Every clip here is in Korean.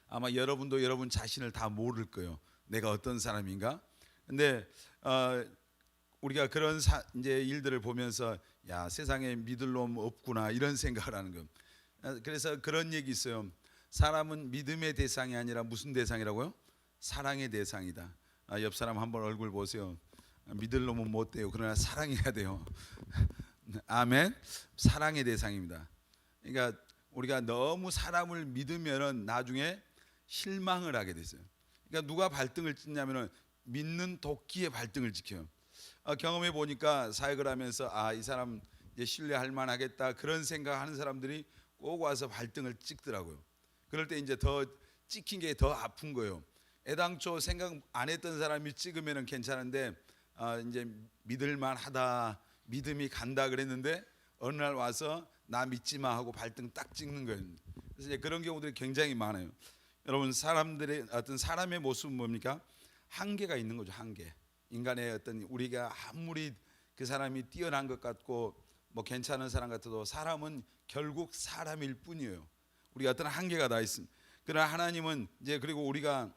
아마 여러분도 여러분 자신을 다 모를 거예요. 내가 어떤 사람인가? 근데 우리가 그런 이제 일들을 보면서 야, 세상에 믿을 놈 없구나 이런 생각을 하는 거예요. 그래서 그런 얘기 있어요. 사람은 믿음의 대상이 아니라 무슨 대상이라고요? 사랑의 대상이다. 옆 사람 한번 얼굴 보세요. 믿을 놈은 못 돼요. 그러나 사랑해야 돼요. 아멘. 사랑의 대상입니다. 그러니까 우리가 너무 사람을 믿으면은 나중에 실망을 하게 됐어요. 그러니까 누가 발등을 찍냐면은 믿는 도끼의 발등을 지켜요. 경험해 보니까 사역을 하면서 이 사람 이제 신뢰할 만하겠다 그런 생각하는 사람들이 꼭 와서 발등을 찍더라고요. 그럴 때 이제 더 찍힌 게 더 아픈 거예요. 애당초 생각 안 했던 사람이 찍으면은 괜찮은데 이제 믿을만하다, 믿음이 간다 그랬는데 어느 날 와서 나 믿지 마 하고 발등 딱 찍는 거예요. 그래서 이제 그런 경우들이 굉장히 많아요. 여러분, 사람들의 어떤 사람의 모습은 뭡니까? 한계가 있는 거죠. 한계. 인간의 어떤 우리가 아무리 그 사람이 뛰어난 것 같고 뭐 괜찮은 사람 같아도 사람은 결국 사람일 뿐이에요. 우리가 어떤 한계가 다 있습니다. 그러나 하나님은 이제 그리고 우리가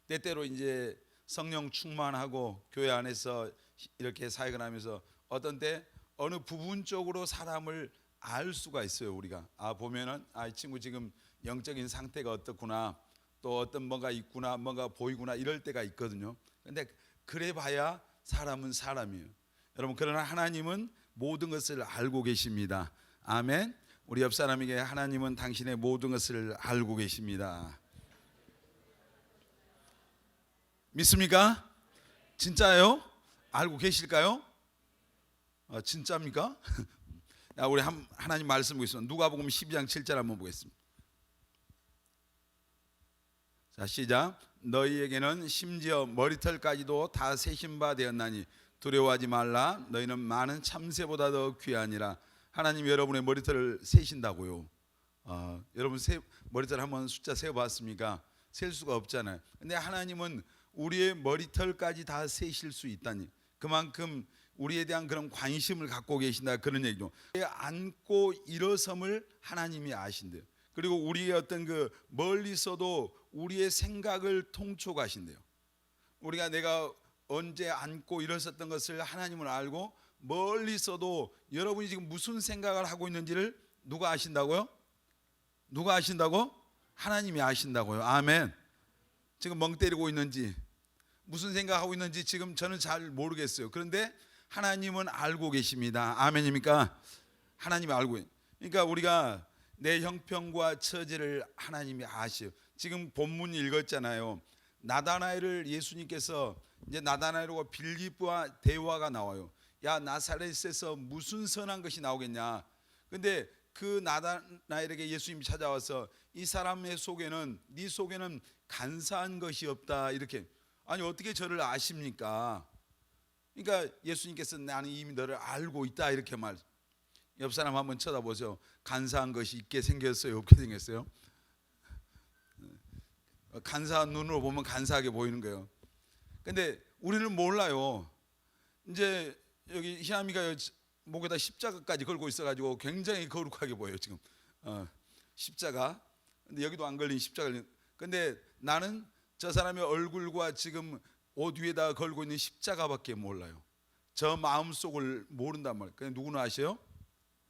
때때로 이제 성령 충만하고 교회 안에서 이렇게 사역을 하면서 어떤 때 어느 부분적으로 사람을 알 수가 있어요. 우리가 보면은 이 친구 지금 영적인 상태가 어떻구나, 또 어떤 뭔가 있구나, 뭔가 보이구나 이럴 때가 있거든요. 근데 그래 봐야 사람은 사람이에요. 여러분, 그러나 하나님은 모든 것을 알고 계십니다. 아멘. 우리 옆 사람에게 하나님은 당신의 모든 것을 알고 계십니다. 믿습니까? 진짜예요? 알고 계실까요? 진짜입니까? 우리 하나님 말씀 보겠습니다. 누가복음 12장 7절 한번 보겠습니다. 자, 시작. 너희에게는 심지어 머리털까지도 다 세신 바 되었나니 두려워하지 말라. 너희는 많은 참새보다 더 귀하니라. 하나님 여러분의 머리털을 세신다고요. 여러분 머리털 한번 숫자 세어봤습니까? 셀 수가 없잖아요. 근데 하나님은 우리의 머리털까지 다 세실 수 있다니, 그만큼 우리에 대한 그런 관심을 갖고 계신다 그런 얘기죠. 앉고 일어섬을 하나님이 아신대요. 그리고 우리의 어떤 그 멀리서도 우리의 생각을 통촉하신대요. 우리가 내가 언제 앉고 일어섰던 것을 하나님은 알고 멀리서도 여러분이 지금 무슨 생각을 하고 있는지를 누가 아신다고요? 누가 아신다고? 하나님이 아신다고요. 아멘. 지금 멍 때리고 있는지 무슨 생각하고 있는지 지금 저는 잘 모르겠어요. 그런데 하나님은 알고 계십니다. 아멘입니까? 하나님이 알고. 그러니까 우리가 내 형편과 처지를 하나님이 아셔요. 지금 본문 읽었잖아요. 나다나엘을 예수님께서 이제 나다나엘과 빌립과 대화가 나와요. 야, 나사렛에서 무슨 선한 것이 나오겠냐. 근데 그 나다나엘에게 예수님이 찾아와서 이 사람의 속에는, 네 속에는 간사한 것이 없다 이렇게. 아니 어떻게 저를 아십니까? 그러니까 예수님께서 나는 이미 너를 알고 있다 이렇게 말. 옆 사람 한번 쳐다보세요. 간사한 것이 있게 생겼어요? 없게 생겼어요? 간사한 눈으로 보면 간사하게 보이는 거예요. 근데 우리는 몰라요. 이제 여기 희암이가 목에다 십자가까지 걸고 있어가지고 굉장히 거룩하게 보여요 지금. 십자가. 근데 여기도 안 걸린 십자가. 근데 나는 저 사람의 얼굴과 지금 옷 위에다 걸고 있는 십자가밖에 몰라요. 저 마음속을 모른단 말이에요. 그냥 누구는 아세요?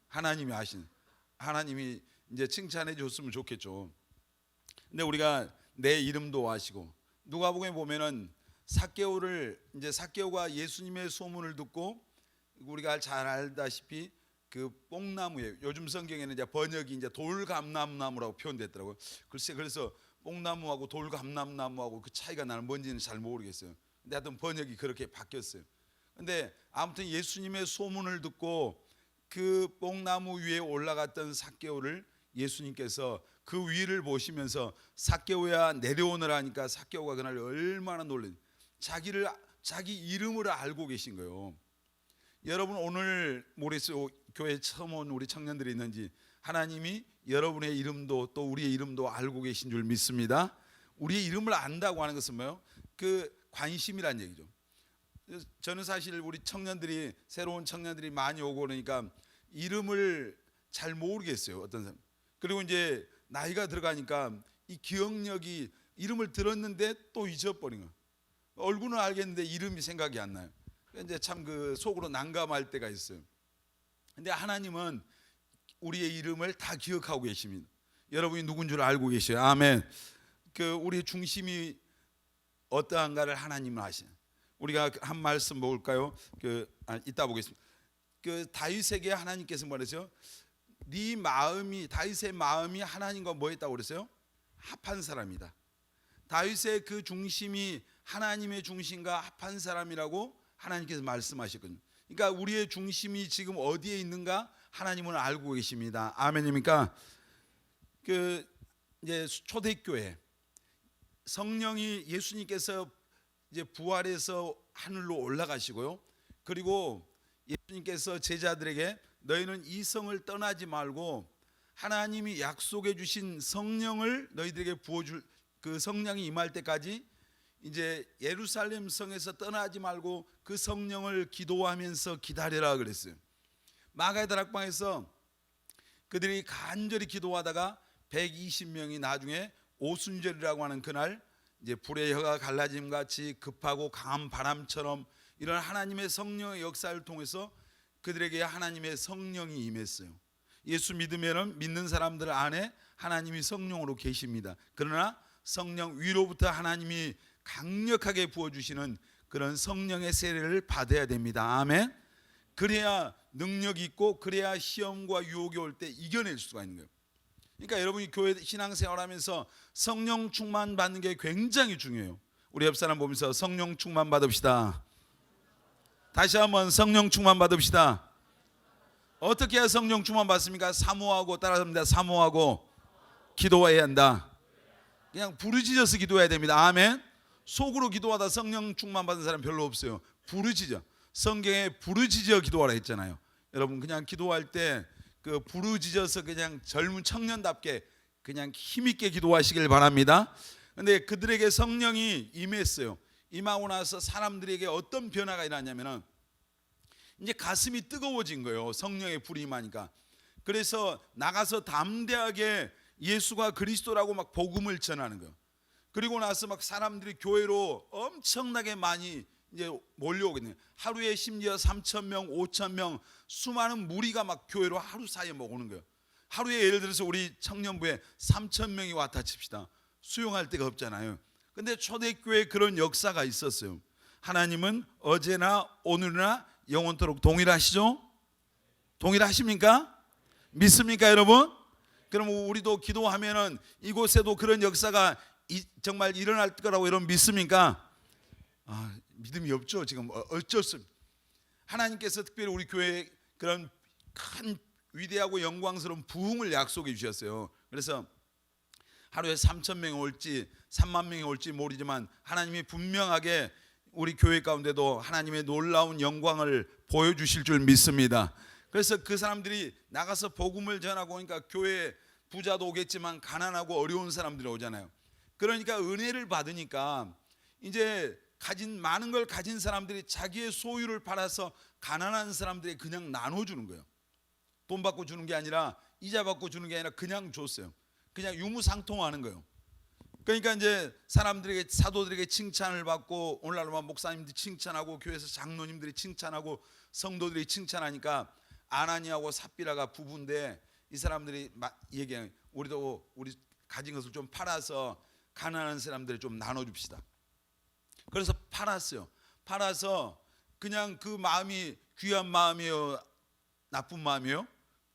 하나님이 아신. 하나님이 이제 칭찬해 줬으면 좋겠죠. 근데 우리가 내 이름도 아시고, 누가복음에 보면은 삭개오가 예수님의 소문을 듣고, 우리가 잘 알다시피 그 뽕나무에, 요즘 성경에는 이제 번역이 이제 돌감람나무라고 표현됐더라고요. 글쎄, 그래서 뽕나무하고 돌감람나무하고 그 차이가 나는 뭔지는 잘 모르겠어요. 근데 하여튼 번역이 그렇게 바뀌었어요. 근데 아무튼 예수님의 소문을 듣고 그 뽕나무 위에 올라갔던 삭개오를 예수님께서 그 위를 보시면서 삭개오야 내려오너라 하니까 삭개오가 그날 얼마나 놀랐는지, 자기 이름을 알고 계신 거예요. 여러분, 오늘 모리스 교회 처음 온 우리 청년들이 있는지 하나님이 여러분의 이름도 또 우리의 이름도 알고 계신 줄 믿습니다. 우리의 이름을 안다고 하는 것은 뭐예요? 그 관심이란 얘기죠. 저는 사실 우리 청년들이, 새로운 청년들이 많이 오고 그러니까 이름을 잘 모르겠어요, 어떤 사람. 그리고 이제 나이가 들어가니까 이 기억력이 이름을 들었는데 또 잊어버린 거예요. 얼굴은 알겠는데 이름이 생각이 안 나요. 이제 참 그 속으로 난감할 때가 있어요. 근데 하나님은 우리의 이름을 다 기억하고 계십니다. 여러분이 누군 줄 알고 계셔요. 아멘. 그 우리의 중심이 어떠한가를 하나님은 아시는. 우리가 한 말씀 볼까요? 이따 보겠습니다. 그 다윗에게 하나님께서 말했죠. 네 마음이, 다윗의 마음이 하나님과 뭐 했다고 그랬어요? 합한 사람이다. 다윗의 그 중심이 하나님의 중심과 합한 사람이라고 하나님께서 말씀하셨거든요. 그러니까 우리의 중심이 지금 어디에 있는가 하나님은 알고 계십니다. 아멘입니까? 그 이제 초대교회 성령이 예수님께서 이제 부활해서 하늘로 올라가시고요. 그리고 예수님께서 제자들에게 너희는 이 성을 떠나지 말고 하나님이 약속해 주신 성령을 너희들에게 부어줄, 그 성령이 임할 때까지 이제 예루살렘 성에서 떠나지 말고 그 성령을 기도하면서 기다려라 그랬어요. 마가의 다락방에서 그들이 간절히 기도하다가 120명이 나중에 오순절이라고 하는 그날 이제 불의 혀가 갈라짐 같이 급하고 강한 바람처럼 이런 하나님의 성령의 역사를 통해서 그들에게 하나님의 성령이 임했어요. 예수 믿으면은 믿는 사람들 안에 하나님이 성령으로 계십니다. 그러나 성령 위로부터 하나님이 강력하게 부어주시는 그런 성령의 세례를 받아야 됩니다. 아멘. 그래야 능력이 있고 그래야 시험과 유혹이 올 때 이겨낼 수가 있는 거예요. 그러니까 여러분이 교회 신앙생활하면서 성령 충만 받는 게 굉장히 중요해요. 우리 옆 사람 보면서 성령 충만 받읍시다. 다시 한번 성령 충만 받읍시다. 어떻게 해야 성령 충만 받습니까? 사모하고, 따라합니다. 사모하고 기도해야 한다. 그냥 부르짖어서 기도해야 됩니다. 아멘. 속으로 기도하다 성령 충만 받은 사람 별로 없어요. 부르짖어. 성경에 부르짖어 기도하라 했잖아요. 여러분 그냥 기도할 때 그 부르짖어서 그냥 젊은 청년답게 그냥 힘있게 기도하시길 바랍니다. 근데 그들에게 성령이 임했어요. 임하고 나서 사람들에게 어떤 변화가 일어났냐면은 이제 가슴이 뜨거워진 거예요. 성령의 불이 임하니까. 그래서 나가서 담대하게 예수가 그리스도라고 막 복음을 전하는 거예요. 그리고 나서 막 사람들이 교회로 엄청나게 많이 이제 몰려오거든요. 하루에 심지어 3,000명, 5,000명 수많은 무리가 막 교회로 하루 사이에 막 오는 거예요. 하루에 예를 들어서 우리 청년부에 3,000명이 왔다 칩시다. 수용할 데가 없잖아요. 근데 초대교회에 그런 역사가 있었어요. 하나님은 어제나 오늘이나 영원토록 동일하시죠? 동일하십니까? 믿습니까 여러분? 그럼 우리도 기도하면은 이곳에도 그런 역사가 정말 일어날 거라고 여러분 믿습니까? 믿음이 없죠. 지금 어쩔 수 없어요. 하나님께서 특별히 우리 교회에 그런 큰 위대하고 영광스러운 부흥을 약속해 주셨어요. 그래서 하루에 3,000명이 올지 3만 명이 올지 모르지만 하나님이 분명하게 우리 교회 가운데도 하나님의 놀라운 영광을 보여주실 줄 믿습니다. 그래서 그 사람들이 나가서 복음을 전하고 오니까 교회에 부자도 오겠지만 가난하고 어려운 사람들이 오잖아요. 그러니까 은혜를 받으니까 이제 많은 걸 가진 사람들이 자기의 소유를 팔아서 가난한 사람들이 그냥 나눠주는 거예요. 돈 받고 주는 게 아니라 이자 받고 주는 게 아니라 그냥 줬어요. 그냥 유무상통하는 거예요. 그러니까 이제 사람들에게, 사도들에게 칭찬을 받고 오늘날만 목사님들이 칭찬하고 교회에서 장로님들이 칭찬하고 성도들이 칭찬하니까 아나니아하고 삽비라가 부부인데 이 사람들이 얘기해요. 우리도 우리 가진 것을 좀 팔아서 가난한 사람들이 좀 나눠줍시다. 그래서 팔았어요. 팔아서 그냥 그 마음이 귀한 마음이에요? 나쁜 마음이에요?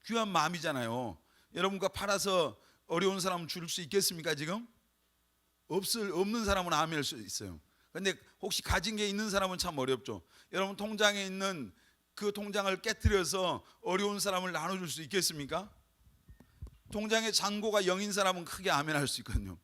귀한 마음이잖아요. 여러분과 팔아서 어려운 사람 줄 수 있겠습니까 지금? 없는 사람은 아멘 할 수 있어요. 근데 혹시 가진 게 있는 사람은 참 어렵죠. 여러분 통장에 있는 그 통장을 깨트려서 어려운 사람을 나눠줄 수 있겠습니까? 통장에 잔고가 0인 사람은 크게 아멘 할 수 있거든요.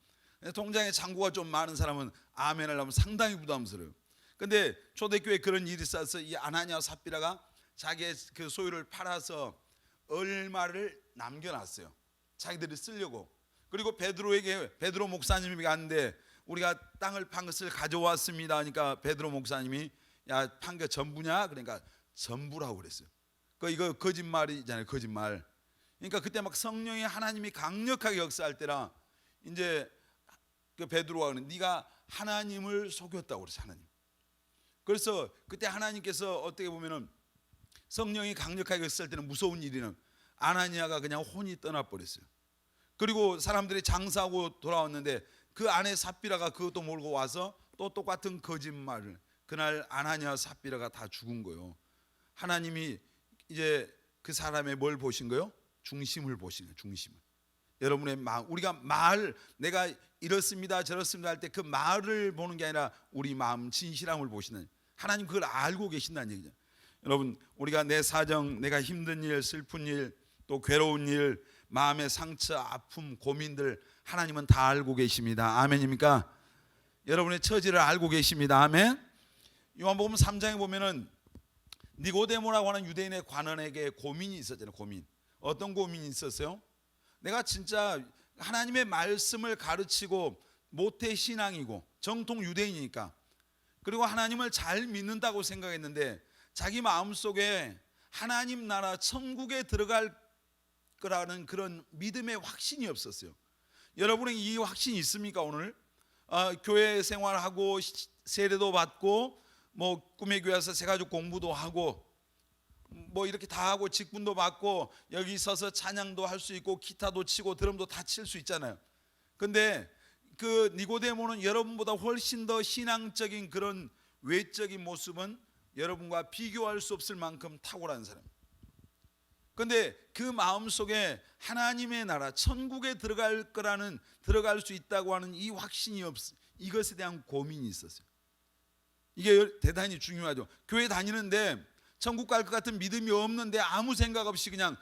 통장에 잔고가 좀 많은 사람은 아멘 하려면 상당히 부담스러워요. 근데 초대교회에 그런 일이 있어서 이 아나니아와 삽비라가 자기의 그 소유를 팔아서 얼마를 남겨놨어요. 자기들이 쓰려고. 그리고 베드로 목사님이 갔는데 우리가 땅을 판 것을 가져왔습니다 하니까 베드로 목사님이 야, 판 게 전부냐? 그러니까 전부라고 그랬어요. 이거 거짓말이잖아요. 거짓말. 그러니까 그때 막 성령의 하나님이 강력하게 역사할 때라 이제 그 베드로가 그러는 네가 하나님을 속였다고 그랬어. 하나님. 그래서 그때 하나님께서 어떻게 보면은 성령이 강력하게 있을 때는 무서운 일이는 아나니아가 그냥 혼이 떠나버렸어요. 그리고 사람들이 장사하고 돌아왔는데 그 아내 삽비라가 그것도 몰고 와서 또 똑같은 거짓말을, 그날 아나니아 삽비라가 다 죽은 거예요. 하나님이 이제 그 사람의 뭘 보신 거예요? 중심을 보신 거예요. 중심을. 여러분의 마음, 우리가 말, 내가 이렇습니다 저렇습니다 할 때 그 말을 보는 게 아니라 우리 마음 진실함을 보시는, 하나님 그걸 알고 계신다는 얘기죠. 여러분, 우리가 내 사정, 내가 힘든 일, 슬픈 일, 또 괴로운 일, 마음의 상처, 아픔, 고민들 하나님은 다 알고 계십니다. 아멘입니까? 여러분의 처지를 알고 계십니다. 아멘. 요한복음 3장에 보면은 니고데모라고 하는 유대인의 관원에게 고민이 있었잖아요. 고민. 어떤 고민이 있었어요? 내가 진짜 하나님의 말씀을 가르치고 모태 신앙이고 정통 유대인이니까, 그리고 하나님을 잘 믿는다고 생각했는데 자기 마음속에 하나님 나라 천국에 들어갈 거라는 그런 믿음의 확신이 없었어요. 여러분의 이 확신이 있습니까? 오늘 교회 생활하고 세례도 받고 뭐 꿈의 교회 와서 새가족 공부도 하고 뭐 이렇게 다 하고 직분도 받고 여기 서서 찬양도 할 수 있고 기타도 치고 드럼도 다 칠 수 있잖아요. 근데 그 니고데모는 여러분보다 훨씬 더 신앙적인 그런 외적인 모습은 여러분과 비교할 수 없을 만큼 탁월한 사람. 근데 그 마음속에 하나님의 나라 천국에 들어갈 거라는, 들어갈 수 있다고 하는 이 확신이 이것에 대한 고민이 있었어요. 이게 대단히 중요하죠. 교회 다니는데 천국 갈 것 같은 믿음이 없는데 아무 생각 없이 그냥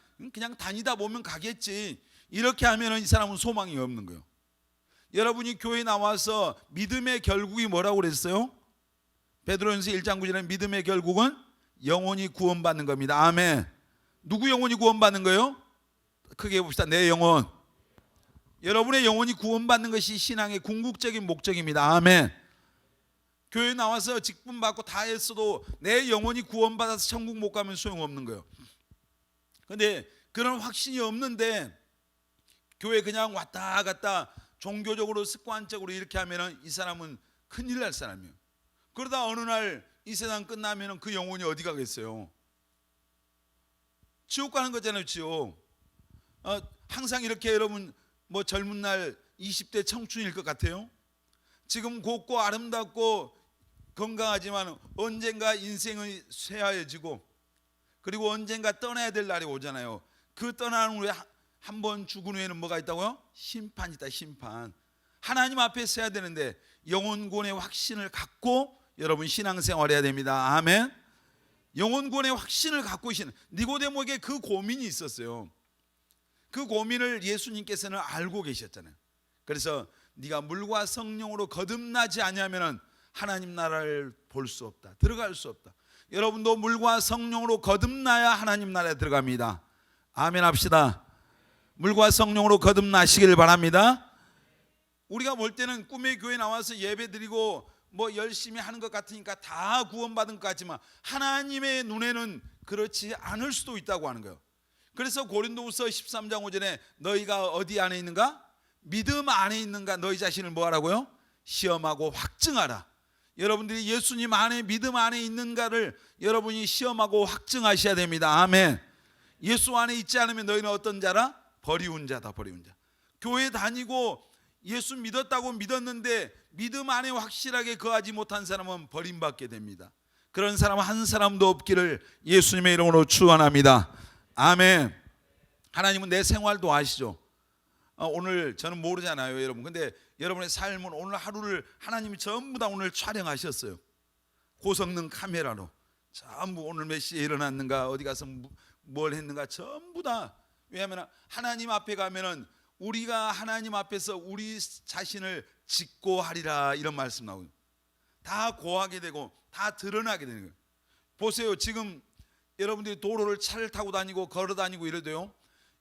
다니다 보면 가겠지, 이렇게 하면 이 사람은 소망이 없는 거예요. 여러분이 교회 나와서 믿음의 결국이 뭐라고 그랬어요? 베드로전서 1장 9절에 믿음의 결국은 영혼이 구원받는 겁니다. 아멘. 누구 영혼이 구원받는 거예요? 크게 봅시다. 내 영혼. 여러분의 영혼이 구원받는 것이 신앙의 궁극적인 목적입니다. 아멘. 교회 나와서 직분 받고 다 했어도 내 영혼이 구원받아서 천국 못 가면 소용없는 거예요. 근데 그런 확신이 없는데 교회 그냥 왔다 갔다 종교적으로 습관적으로 이렇게 하면 이 사람은 큰일 날 사람이에요. 그러다 어느 날 이 세상 끝나면 그 영혼이 어디 가겠어요? 지옥 가는 거잖아요. 지옥. 항상 이렇게 여러분 뭐 젊은 날 20대 청춘일 것 같아요. 지금 곱고 아름답고 건강하지만 언젠가 인생이 쇠하여지고 그리고 언젠가 떠나야 될 날이 오잖아요. 그 떠나는 후에 한 번 죽은 후에는 뭐가 있다고요? 심판이 있다. 심판. 하나님 앞에 서야 되는데 영혼권의 확신을 갖고 여러분 신앙생활 해야 됩니다. 아멘. 영혼권의 확신을 갖고 계시는 니고데모에게 그 고민이 있었어요. 그 고민을 예수님께서는 알고 계셨잖아요. 그래서 네가 물과 성령으로 거듭나지 않으면 하나님 나라를 볼 수 없다. 들어갈 수 없다. 여러분도 물과 성령으로 거듭나야 하나님 나라에 들어갑니다. 아멘 합시다. 물과 성령으로 거듭나시길 바랍니다. 우리가 볼 때는 꿈의 교회 나와서 예배 드리고 뭐 열심히 하는 것 같으니까 다 구원받은 것 같지만 하나님의 눈에는 그렇지 않을 수도 있다고 하는 거예요. 그래서 고린도후서 13장 5절에 너희가 어디 안에 있는가? 믿음 안에 있는가? 너희 자신을 뭐 하라고요? 시험하고 확증하라. 여러분들이 예수님 안에 믿음 안에 있는가를 여러분이 시험하고 확증하셔야 됩니다. 아멘. 예수 안에 있지 않으면 너희는 어떤 자라? 버리운 자다. 버리운 자. 교회 다니고 예수 믿었다고 믿었는데 믿음 안에 확실하게 거하지 못한 사람은 버림받게 됩니다. 그런 사람 한 사람도 없기를 예수님의 이름으로 축원합니다. 아멘. 하나님은 내 생활도 아시죠? 오늘 저는 모르잖아요, 여러분. 근데 여러분의 삶은 오늘 하루를 하나님이 전부 다 오늘 촬영하셨어요. 고성능 카메라로 전부 오늘 몇 시에 일어났는가, 어디 가서 뭘 했는가 전부 다. 왜냐하면 하나님 앞에 가면은 우리가 하나님 앞에서 우리 자신을 직고하리라 이런 말씀 나오고 다 고하게 되고 다 드러나게 되는 거예요. 보세요. 지금 여러분들이 도로를 차를 타고 다니고 걸어 다니고 이래도요,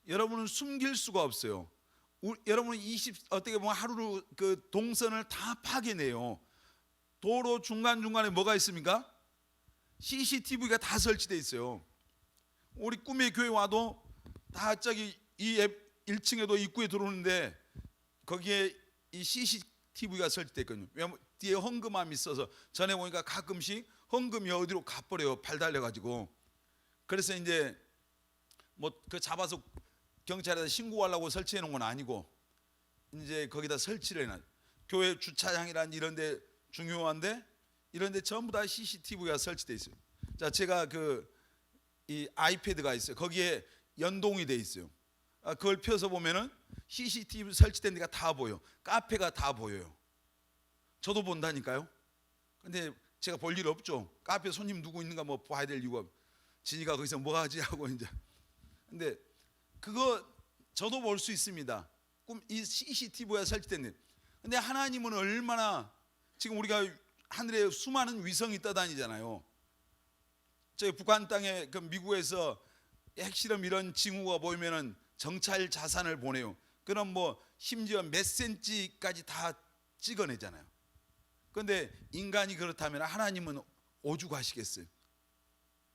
여러분은 숨길 수가 없어요. 여러분은 어떻게 보면 하루로 그 동선을 다 파괴내요. 도로 중간중간에 뭐가 있습니까? CCTV가 다 설치되어 있어요. 우리 꿈의 교회 와도 다 저기 이 1층에도 입구에 들어오는데 거기에 이 CCTV TV가 설치됐거든요. 왜냐면 뒤에 헌금함이 있어서 전에 보니까 가끔씩 헌금이 어디로 가버려요. 발 달려가지고. 그래서 이제 뭐 그 잡아서 경찰에다 신고하려고 설치해 놓은 건 아니고 이제 거기다 설치를 해놔. 교회 주차장이란 이런데 중요한데 이런데 전부 다 CCTV가 설치돼 있어요. 자, 제가 이 아이패드가 있어요. 거기에 연동이 돼 있어요. 그걸 펴서 보면은 CCTV 설치된 데가 다 보여. 카페가 다 보여요. 저도 본다니까요. 근데 제가 볼 일 없죠. 카페 손님 누구 있는가 뭐 봐야 될 이유가 진이가 거기서 뭐 하지 하고 이제. 근데 그거 저도 볼 수 있습니다. 이 CCTV가 설치된 데. 근데 하나님은 얼마나 지금 우리가 하늘에 수많은 위성이 떠다니잖아요. 저희 북한 땅에 그 미국에서 핵실험 이런 징후가 보이면은 정찰 자산을 보내요. 그럼 뭐 심지어 몇 센치까지 다 찍어내잖아요. 그런데 인간이 그렇다면 하나님은 오죽하시겠어요?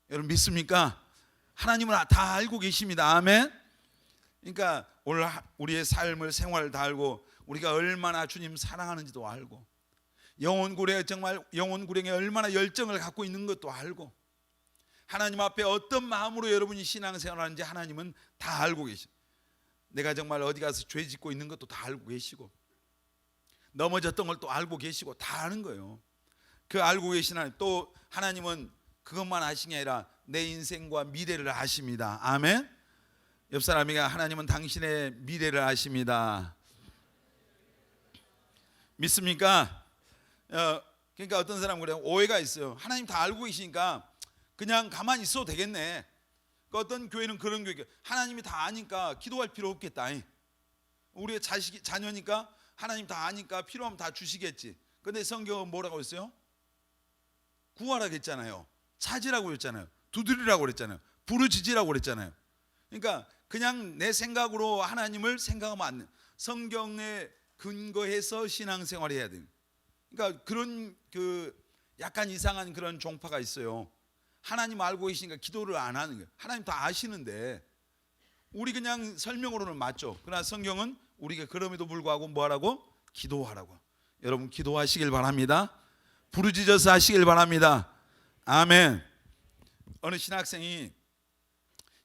여러분 믿습니까? 하나님은 다 알고 계십니다. 아멘. 그러니까 오늘 우리의 삶을 생활을 다 알고 우리가 얼마나 주님 사랑하는지도 알고 영혼구령에 정말 영혼구령에 얼마나 열정을 갖고 있는 것도 알고 하나님 앞에 어떤 마음으로 여러분이 신앙생활을 하는지 하나님은 다 알고 계십니다. 내가 정말 어디 가서 죄 짓고 있는 것도 다 알고 계시고 넘어졌던 걸 또 알고 계시고 다 아는 거예요. 그 알고 계신 하나님, 또 하나님은 그것만 아신 게 아니라 내 인생과 미래를 아십니다. 아멘. 옆 사람이가 하나님은 당신의 미래를 아십니다. 믿습니까? 그러니까 어떤 사람은 그래요. 오해가 있어요. 하나님 다 알고 계시니까 그냥 가만히 있어도 되겠네. 어떤 교회는 그런 교회, 하나님이 다 아니까 기도할 필요 없겠다. 우리의 자녀니까 하나님 다 아니까 필요하면 다 주시겠지. 근데 성경은 뭐라고 했어요? 구하라고 했잖아요. 찾으라고 했잖아요. 두드리라고 그랬잖아요. 부르짖으라고 그랬잖아요. 그러니까 그냥 내 생각으로 하나님을 생각하면 안 돼. 성경에 근거해서 신앙생활을 해야 돼요. 그러니까 그런 약간 이상한 그런 종파가 있어요. 하나님 알고 계시니까 기도를 안 하는 거예요. 하나님 다 아시는데 우리 그냥 설명으로는 맞죠. 그러나 성경은 우리가 그럼에도 불구하고 뭐하라고? 기도하라고. 여러분 기도하시길 바랍니다. 부르짖어서 하시길 바랍니다. 아멘. 어느 신학생이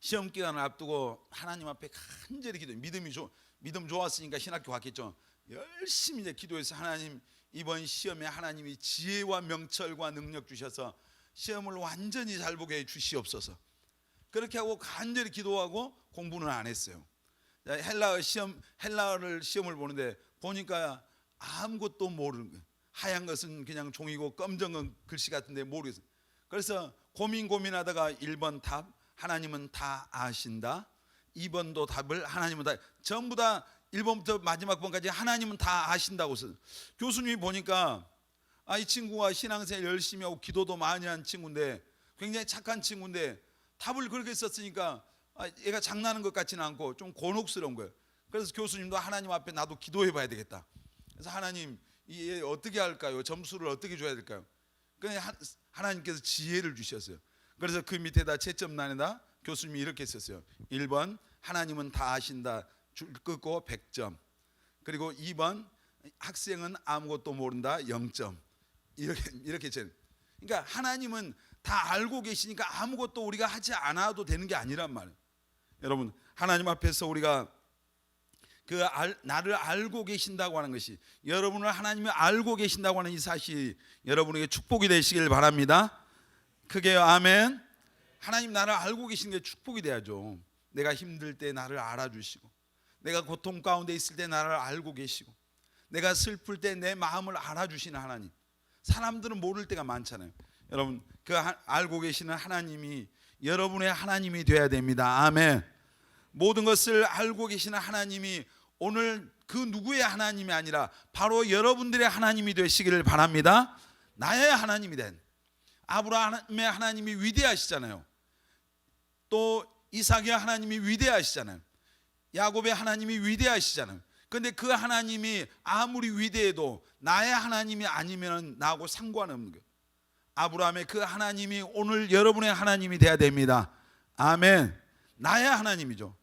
시험 기간을 앞두고 하나님 앞에 간절히 기도해. 믿음 좋았으니까 신학교 갔겠죠. 열심히 이제 기도해서 하나님 이번 시험에 하나님이 지혜와 명철과 능력 주셔서 시험을 완전히 잘 보게 해 주시옵소서. 그렇게 하고 간절히 기도하고 공부는 안 했어요. 헬라어를 시험을 보는데 보니까 아무것도 모르는 거예요. 하얀 것은 그냥 종이고 검정 건 글씨 같은데 모르겠어요. 그래서 고민하다가 1번 답 하나님은 다 아신다. 2번도 답을 하나님은 다, 전부 다 1번부터 마지막 번까지 하나님은 다 아신다고 써요. 교수님이 보니까 이 친구가 신앙생활 열심히 하고 기도도 많이 한 친구인데 굉장히 착한 친구인데 답을 그렇게 썼으니까 얘가 장난하는 것 같지는 않고 좀 곤혹스러운 거예요. 그래서 교수님도 하나님 앞에 나도 기도해 봐야 되겠다. 그래서 하나님 얘 어떻게 할까요? 점수를 어떻게 줘야 될까요? 그냥 하나님께서 지혜를 주셨어요. 그래서 그 밑에다 채점란에다 교수님이 이렇게 썼어요. 1번 하나님은 다 아신다. 줄 긋고 100점. 그리고 2번 학생은 아무것도 모른다. 0점. 이렇게 제. 그러니까 하나님은 다 알고 계시니까 아무것도 우리가 하지 않아도 되는 게 아니란 말이에요. 여러분 하나님 앞에서 우리가 나를 알고 계신다고 하는 것이, 여러분을 하나님이 알고 계신다고 하는 이 사실이 여러분에게 축복이 되시길 바랍니다. 크게 아멘. 하나님 나를 알고 계시는 게 축복이 돼야죠. 내가 힘들 때 나를 알아주시고, 내가 고통 가운데 있을 때 나를 알고 계시고, 내가 슬플 때 내 마음을 알아주시는 하나님. 사람들은 모를 때가 많잖아요. 여러분 알고 계시는 하나님이 여러분의 하나님이 돼야 됩니다. 아멘. 모든 것을 알고 계시는 하나님이 오늘 그 누구의 하나님이 아니라 바로 여러분들의 하나님이 되시기를 바랍니다. 나의 하나님이 된 아브라함의 하나님이 위대하시잖아요. 또 이삭의 하나님이 위대하시잖아요. 야곱의 하나님이 위대하시잖아요. 그런데 그 하나님이 아무리 위대해도 나의 하나님이 아니면 나하고 상관없는 거예요. 아브라함의 그 하나님이 오늘 여러분의 하나님이 돼야 됩니다. 아멘. 나의 하나님이죠.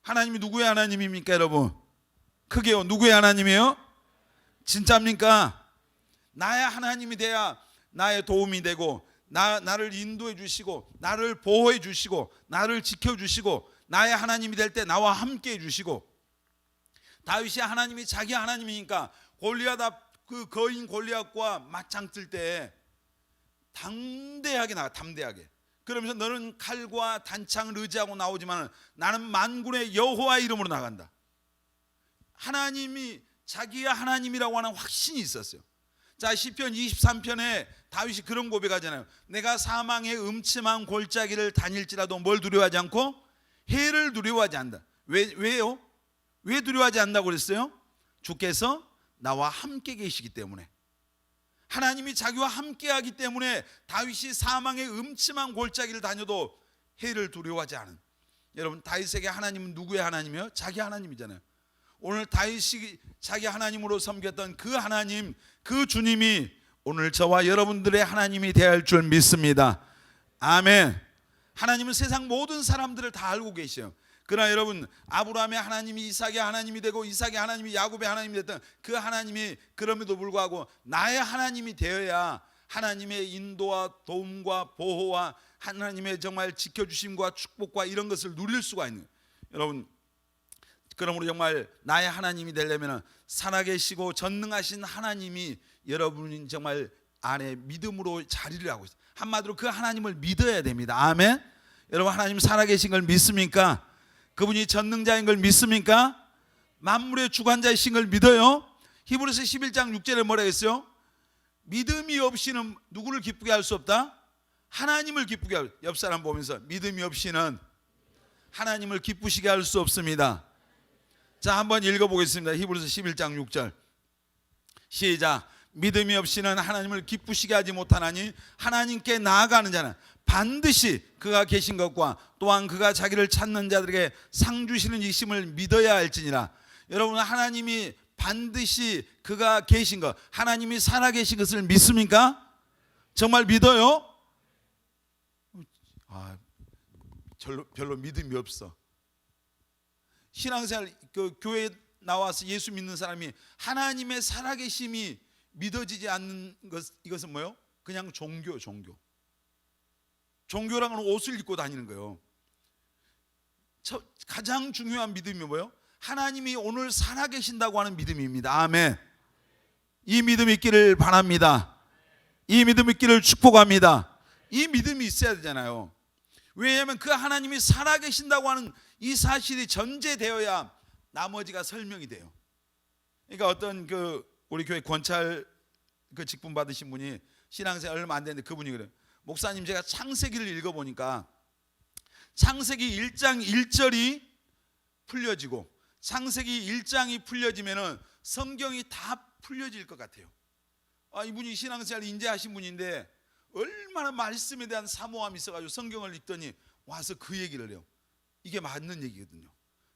하나님이 누구의 하나님입니까 여러분? 크게요. 누구의 하나님이에요? 진짜입니까? 나의 하나님이 돼야 나의 도움이 되고 나를 인도해 주시고 나를 보호해 주시고 나를 지켜 주시고 나의 하나님이 될 때 나와 함께 해 주시고, 다윗이 하나님이 자기 하나님이니까 골리앗 그 거인 골리앗과 맞짱 뜰 때 담대하게 나가. 담대하게. 그러면서 너는 칼과 단창을 의지하고 나오지만 나는 만군의 여호와의 이름으로 나간다. 하나님이 자기의 하나님이라고 하는 확신이 있었어요. 자, 시편 23편에 다윗이 그런 고백하잖아요. 내가 사망의 음침한 골짜기를 다닐지라도 뭘 두려워하지 않고 해를 두려워하지 않는다. 왜요? 왜 두려워하지 않는다고 그랬어요? 주께서 나와 함께 계시기 때문에. 하나님이 자기와 함께하기 때문에 다윗이 사망의 음침한 골짜기를 다녀도 해를 두려워하지 않은. 여러분, 다윗에게 하나님은 누구의 하나님이에요? 자기 하나님이잖아요. 오늘 다윗이 자기 하나님으로 섬겼던 그 하나님, 그 주님이 오늘 저와 여러분들의 하나님이 되어야 줄 믿습니다. 아멘. 하나님은 세상 모든 사람들을 다 알고 계셔요. 그러나 여러분, 아브라함의 하나님이 이삭의 하나님이 되고 이삭의 하나님이 야곱의 하나님이 됐던 그 하나님이 그럼에도 불구하고 나의 하나님이 되어야 하나님의 인도와 도움과 보호와 하나님의 정말 지켜주심과 축복과 이런 것을 누릴 수가 있는 거예요. 여러분, 그러므로 정말 나의 하나님이 되려면 살아계시고 전능하신 하나님이 여러분이 정말 안에 믿음으로 자리를 하고 있어요. 한마디로 그 하나님을 믿어야 됩니다. 아멘. 여러분, 하나님 살아계신 걸 믿습니까? 그분이 전능자인 걸 믿습니까? 만물의 주관자이신 걸 믿어요? 히브리서 11장 6절에 뭐라 했어요? 믿음이 없이는 누구를 기쁘게 할 수 없다? 하나님을 기쁘게 할. 옆 사람 보면서 믿음이 없이는 하나님을 기쁘시게 할 수 없습니다. 자, 한번 읽어보겠습니다. 히브리서 11장 6절 시작. 믿음이 없이는 하나님을 기쁘시게 하지 못하나니 하나님께 나아가는 자는 반드시 그가 계신 것과 또한 그가 자기를 찾는 자들에게 상 주시는 이심을 믿어야 할지니라. 여러분, 하나님이 반드시 그가 계신 것, 하나님이 살아계신 것을 믿습니까? 정말 믿어요? 별로 믿음이 없어. 신앙생활 그 교회에 나와서 예수 믿는 사람이 하나님의 살아계심이 믿어지지 않는 것, 이것은 뭐예요? 그냥 종교라는 옷을 입고 다니는 거예요. 가장 중요한 믿음이 뭐예요? 하나님이 오늘 살아계신다고 하는 믿음입니다. 아멘. 이 믿음이 있기를 바랍니다. 이 믿음이 있기를 축복합니다. 이 믿음이 있어야 되잖아요. 왜냐하면 그 하나님이 살아계신다고 하는 이 사실이 전제되어야 나머지가 설명이 돼요. 그러니까 어떤 우리 교회 권찰 직분 받으신 분이 신앙생활 얼마 안 됐는데 그분이 그래요. 목사님, 제가 창세기를 읽어보니까 창세기 1장 1절이 풀려지고 창세기 1장이 풀려지면은 성경이 다 풀려질 것 같아요. 이분이 신앙생활 인재하신 분인데 얼마나 말씀에 대한 사모함이 있어가지고 성경을 읽더니 와서 그 얘기를 해요. 이게 맞는 얘기거든요.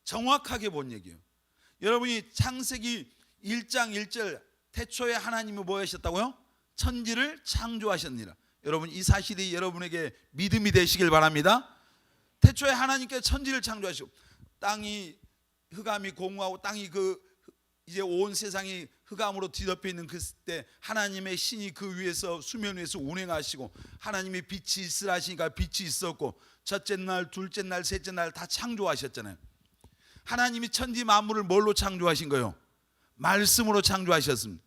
정확하게 본 얘기예요. 여러분이 창세기 1장 1절 태초에 하나님이 뭐 하셨다고요? 천지를 창조하셨느니라. 여러분, 이 사실이 여러분에게 믿음이 되시길 바랍니다. 태초에 하나님께 천지를 창조하시고 땅이 흑암이 공허하고 땅이 이제 온 세상이 흑암으로 뒤덮여 있는 그때 하나님의 신이 그 위에서 수면 위에서 운행하시고 하나님의 빛이 있으라 하시니까 빛이 있었고 첫째 날, 둘째 날, 셋째 날 다 창조하셨잖아요. 하나님이 천지 만물을 뭘로 창조하신 거예요? 말씀으로 창조하셨습니다.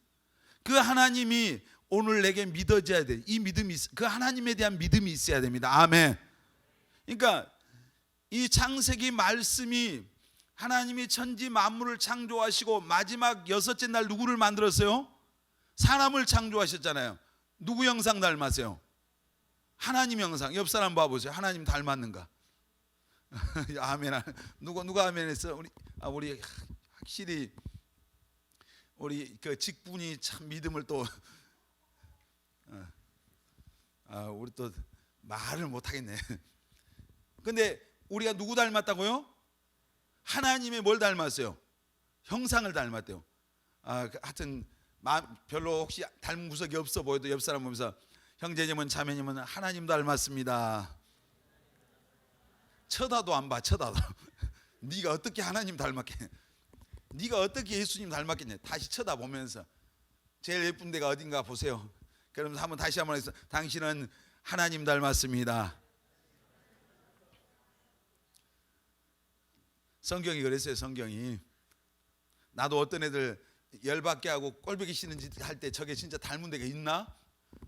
그 하나님이 오늘 내게 믿어져야 돼. 이 믿음이, 그 하나님에 대한 믿음이 있어야 됩니다. 아멘. 그러니까 이 창세기 말씀이 하나님이 천지 만물을 창조하시고 마지막 여섯째 날 누구를 만들었어요? 사람을 창조하셨잖아요. 누구 형상 닮았어요? 하나님 형상. 옆 사람 봐보세요. 하나님 닮았는가? 아멘. 누가 아멘했어? 우리 확실히 우리 그 직분이 참 믿음을 또 우리 또 말을 못 하겠네. 근데 우리가 누구 닮았다고요? 하나님의 뭘 닮았어요? 형상을 닮았대요. 하여튼 별로 혹시 닮은 구석이 없어 보여도 옆 사람 보면서 형제님은 자매님은 하나님 닮았습니다. 쳐다도 안 봐. 쳐다도. 네가 어떻게 하나님 닮았겠냐? 네가 어떻게 예수님 닮았겠냐? 다시 쳐다보면서 제일 예쁜 데가 어딘가 보세요. 그럼 한번 다시 한번 해서 당신은 하나님 닮았습니다. 성경이 그랬어요. 성경이. 나도 어떤 애들 열받게 하고 꼴보기 싫은 짓 할 때 저게 진짜 닮은 데가 있나?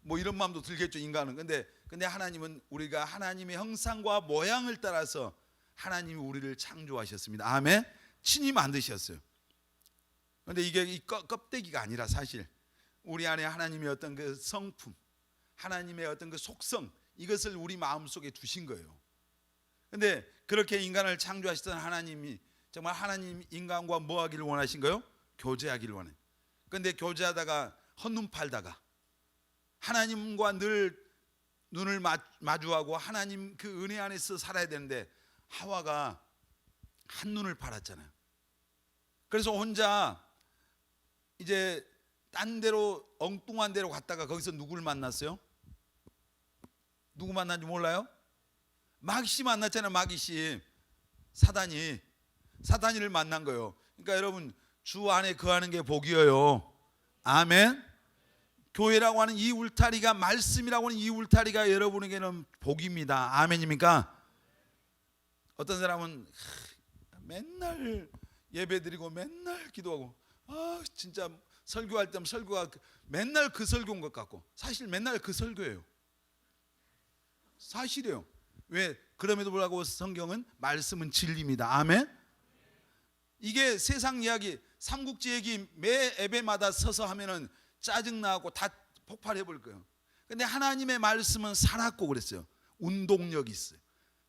뭐 이런 마음도 들겠죠, 인간은. 근데 하나님은 우리가 하나님의 형상과 모양을 따라서 하나님이 우리를 창조하셨습니다. 아멘. 친히 만드셨어요. 근데 이게 이 껍데기가 아니라 사실 우리 안에 하나님의 어떤 그 성품, 하나님의 어떤 그 속성, 이것을 우리 마음속에 두신 거예요. 근데 그렇게 인간을 창조하시던 하나님이 정말 하나님 인간과 뭐 하기를 원하신 거예요? 교제하기를 원해요. 근데 교제하다가 헛눈 팔다가 하나님과 늘 눈을 마주하고 하나님 그 은혜 안에서 살아야 되는데 하와가 한눈을 팔았잖아요. 그래서 혼자 이제 딴 데로 엉뚱한 데로 갔다가 거기서 누구를 만났어요? 누구 만난지 몰라요? 마귀씨 만났잖아요. 마귀씨. 사단이를 만난 거예요. 그러니까 여러분 주 안에 거하는 게 복이에요. 아멘. 교회라고 하는 이 울타리가, 말씀이라고 하는 이 울타리가 여러분에게는 복입니다. 아멘입니까? 어떤 사람은 맨날 예배드리고 맨날 기도하고 진짜 설교할 때면 설교가 맨날 그 설교인 것 같고 사실 맨날 그 설교예요. 사실이에요. 왜? 그럼에도 불구하고 성경은 말씀은 진리입니다. 아멘. 이게 세상 이야기, 삼국지 얘기 매 예배마다 서서 하면은 짜증나고 다 폭발해 볼 거예요. 근데 하나님의 말씀은 살았고 그랬어요. 운동력이 있어요.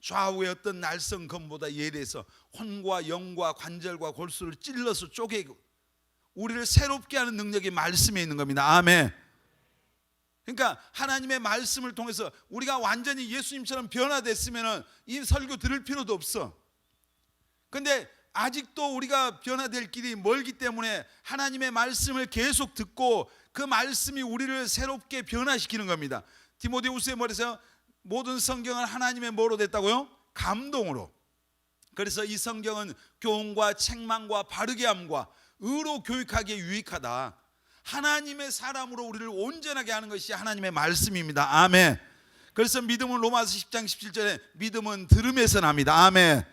좌우의 어떤 날선 검보다 예리해서 혼과 영과 관절과 골수를 찔러서 쪼개고 우리를 새롭게 하는 능력이 말씀에 있는 겁니다. 아멘. 그러니까 하나님의 말씀을 통해서 우리가 완전히 예수님처럼 변화됐으면 이 설교 들을 필요도 없어. 근데 아직도 우리가 변화될 길이 멀기 때문에 하나님의 말씀을 계속 듣고 그 말씀이 우리를 새롭게 변화시키는 겁니다. 디모데후서에 말해서 모든 성경은 하나님의 뭐로 됐다고요? 감동으로. 그래서 이 성경은 교훈과 책망과 바르게 함과 의로 교육하기에 유익하다. 하나님의 사람으로 우리를 온전하게 하는 것이 하나님의 말씀입니다. 아멘. 그래서 믿음은 로마서 10장 17절에 믿음은 들음에서 납니다. 아멘.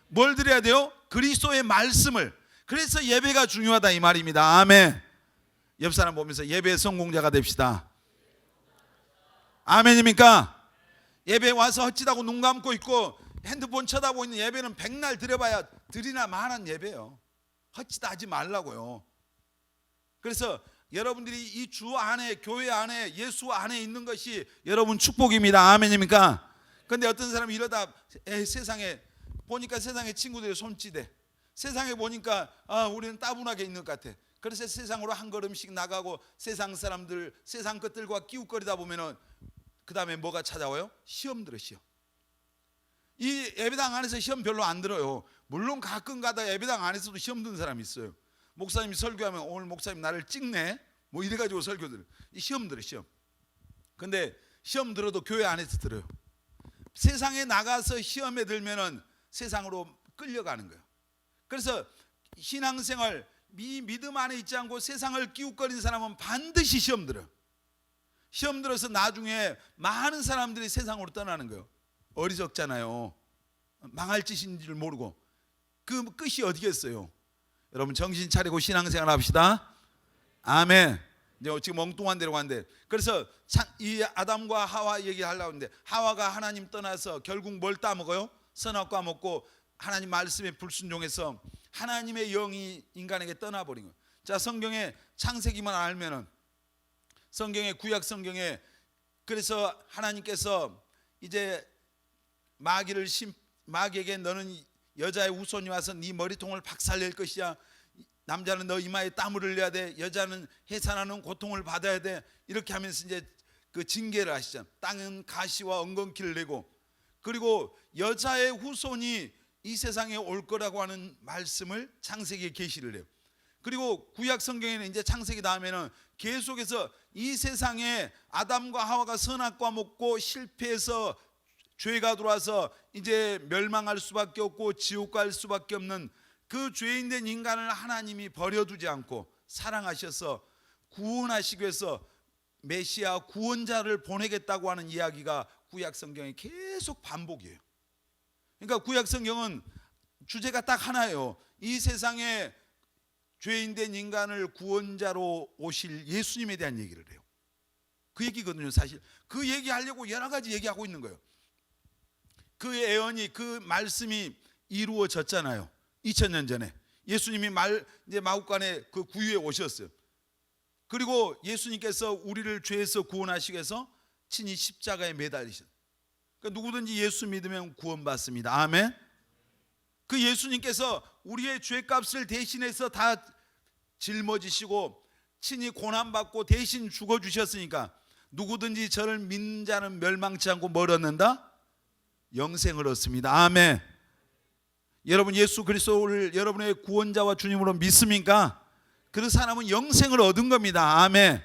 뭘 들어야 돼요? 그리스도의 말씀을. 그래서 예배가 중요하다 이 말입니다. 아멘. 옆 사람 보면서 예배 성공자가 됩시다. 아멘입니까? 예배 와서 헛짓하고 눈 감고 있고 핸드폰 쳐다보고 있는 예배는 백날 드려봐야 드리나 마한 예배예요. 헛짓하지 말라고요. 그래서 여러분들이 이 주 안에, 교회 안에, 예수 안에 있는 것이 여러분 축복입니다. 아멘입니까? 그런데 어떤 사람이 이러다 세상에 보니까 세상에 친구들이 손찌대, 세상에 보니까 우리는 따분하게 있는 것 같아. 그래서 세상으로 한 걸음씩 나가고 세상 사람들, 세상 것들과 끼웃거리다 보면은 그 다음에 뭐가 찾아와요? 시험 들어. 시험. 이 예배당 안에서 시험 별로 안 들어요. 물론 가끔 가다 예배당 안에서도 시험 드는 사람이 있어요. 목사님이 설교하면 오늘 목사님 나를 찍네 뭐 이래가지고 설교 들어요. 이 시험 들어. 시험. 근데 시험 들어도 교회 안에서 들어요. 세상에 나가서 시험에 들면은 세상으로 끌려가는 거예요. 그래서 신앙생활, 믿음 안에 있지 않고 세상을 끼웃거리는 사람은 반드시 시험 들어요. 시험 들어서 나중에 많은 사람들이 세상으로 떠나는 거예요. 어리석잖아요. 망할 짓인 줄 모르고. 그 끝이 어디겠어요? 여러분 정신 차리고 신앙생활 합시다. 아멘. 이제 지금 엉뚱한 데로 간대. 그래서 이 아담과 하와 얘기하려고 하는데 하와가 하나님 떠나서 결국 뭘 따먹어요? 선악과 먹고 하나님 말씀에 불순종해서 하나님의 영이 인간에게 떠나버린 거예요. 자, 성경의 창세기만 알면은 성경의 구약 성경에 그래서 하나님께서 이제 마귀에게 너는 여자의 후손이 와서 네 머리통을 박살낼 것이야. 남자는 너 이마에 땀을 흘려야 돼. 여자는 해산하는 고통을 받아야 돼. 이렇게 하면서 이제 그 징계를 하시죠. 땅은 가시와 엉겅퀴를 내고 그리고 여자의 후손이 이 세상에 올 거라고 하는 말씀을 창세기에 계시를 해요. 그리고 구약 성경에는 이제 창세기 다음에는 계속해서 이 세상에 아담과 하와가 선악과 먹고 실패해서 죄가 들어와서 이제 멸망할 수밖에 없고 지옥 갈 수밖에 없는 그 죄인된 인간을 하나님이 버려두지 않고 사랑하셔서 구원하시기 위해서 메시아 구원자를 보내겠다고 하는 이야기가 구약 성경에 계속 반복이에요. 그러니까 구약 성경은 주제가 딱 하나예요. 이 세상에 죄인된 인간을 구원자로 오실 예수님에 대한 얘기를 해요. 그 얘기거든요. 사실 그 얘기하려고 여러 가지 얘기하고 있는 거예요. 그 예언이, 그 말씀이 이루어졌잖아요. 2000년 전에 예수님이 이제 마국간에 그 구유에 오셨어요. 그리고 예수님께서 우리를 죄에서 구원하시기 위해서 친히 십자가에 매달리셨어요. 그러니까 누구든지 예수 믿으면 구원받습니다. 아멘. 그 예수님께서 우리의 죄값을 대신해서 다 짊어지시고 친히 고난받고 대신 죽어주셨으니까 누구든지 저를 믿는 자는 멸망치 않고 뭘 얻는다? 영생을 얻습니다. 아멘. 여러분 예수 그리스도를 여러분의 구원자와 주님으로 믿습니까? 그 사람은 영생을 얻은 겁니다. 아멘.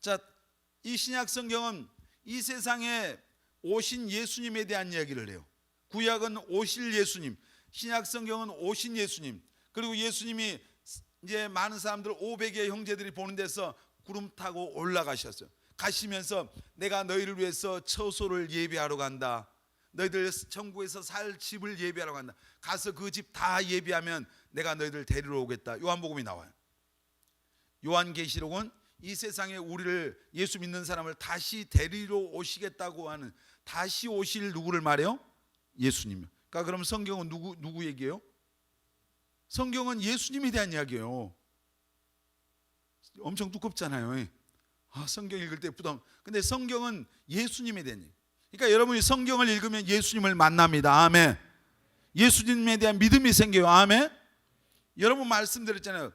자, 이 신약 성경은 이 세상에 오신 예수님에 대한 이야기를 해요. 구약은 오실 예수님, 신약 성경은 오신 예수님. 그리고 예수님이 이제 많은 사람들 500의 형제들이 보는 데서 구름 타고 올라가셨어요. 가시면서 내가 너희를 위해서 처소를 예비하러 간다. 너희들 천국에서 살 집을 예비하러 간다. 가서 그 집 다 예비하면 내가 너희들 데리러 오겠다. 요한복음이 나와요. 요한계시록은 이 세상에 우리를 예수 믿는 사람을 다시 데리러 오시겠다고 하는, 다시 오실 누구를 말해요? 예수님. 그러니까 그럼 성경은 누구 얘기예요? 성경은 예수님에 대한 이야기예요. 엄청 두껍잖아요. 성경 읽을 때 부담. 근데 성경은 예수님에 대한 얘기. 그러니까 여러분이 성경을 읽으면 예수님을 만납니다. 아멘. 예수님에 대한 믿음이 생겨요. 아멘. 여러분 말씀드렸잖아요.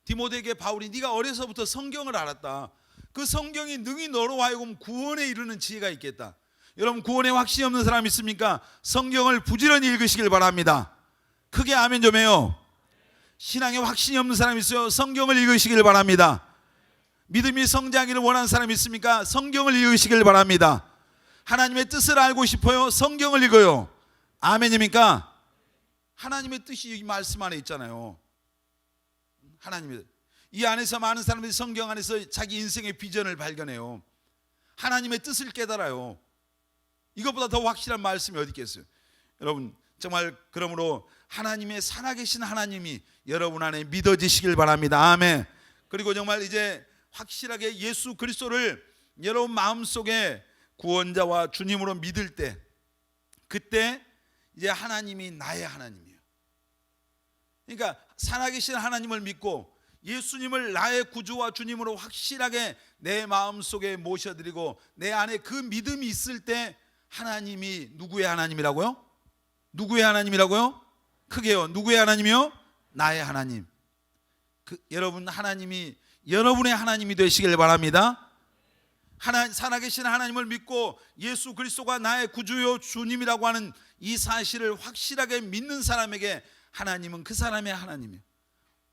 디모데에게 바울이 네가 어려서부터 성경을 알았다. 그 성경이 능히 너로 하여금 구원에 이르는 지혜가 있겠다. 여러분 구원에 확신이 없는 사람 있습니까? 성경을 부지런히 읽으시길 바랍니다. 크게 아멘 좀 해요. 신앙에 확신이 없는 사람 있어요? 성경을 읽으시길 바랍니다. 믿음이 성장하기를 원하는 사람 있습니까? 성경을 읽으시길 바랍니다. 하나님의 뜻을 알고 싶어요? 성경을 읽어요. 아멘입니까? 하나님의 뜻이 이 말씀 안에 있잖아요. 하나님의 이 안에서 많은 사람들이 성경 안에서 자기 인생의 비전을 발견해요. 하나님의 뜻을 깨달아요. 이것보다 더 확실한 말씀이 어디 있겠어요? 여러분 정말 그러므로 하나님의 살아계신 하나님이 여러분 안에 믿어지시길 바랍니다. 아멘. 그리고 정말 이제 확실하게 예수 그리스도를 여러분 마음속에 구원자와 주님으로 믿을 때, 그때 이제 하나님이 나의 하나님이에요. 그러니까 살아계신 하나님을 믿고 예수님을 나의 구주와 주님으로 확실하게 내 마음속에 모셔드리고 내 안에 그 믿음이 있을 때 하나님이 누구의 하나님이라고요? 누구의 하나님이라고요? 크게요. 누구의 하나님이요? 나의 하나님. 여러분 하나님이 여러분의 하나님이 되시길 바랍니다. 살아계신 하나님을 믿고 예수 그리스도가 나의 구주요 주님이라고 하는 이 사실을 확실하게 믿는 사람에게 하나님은 그 사람의 하나님이에요.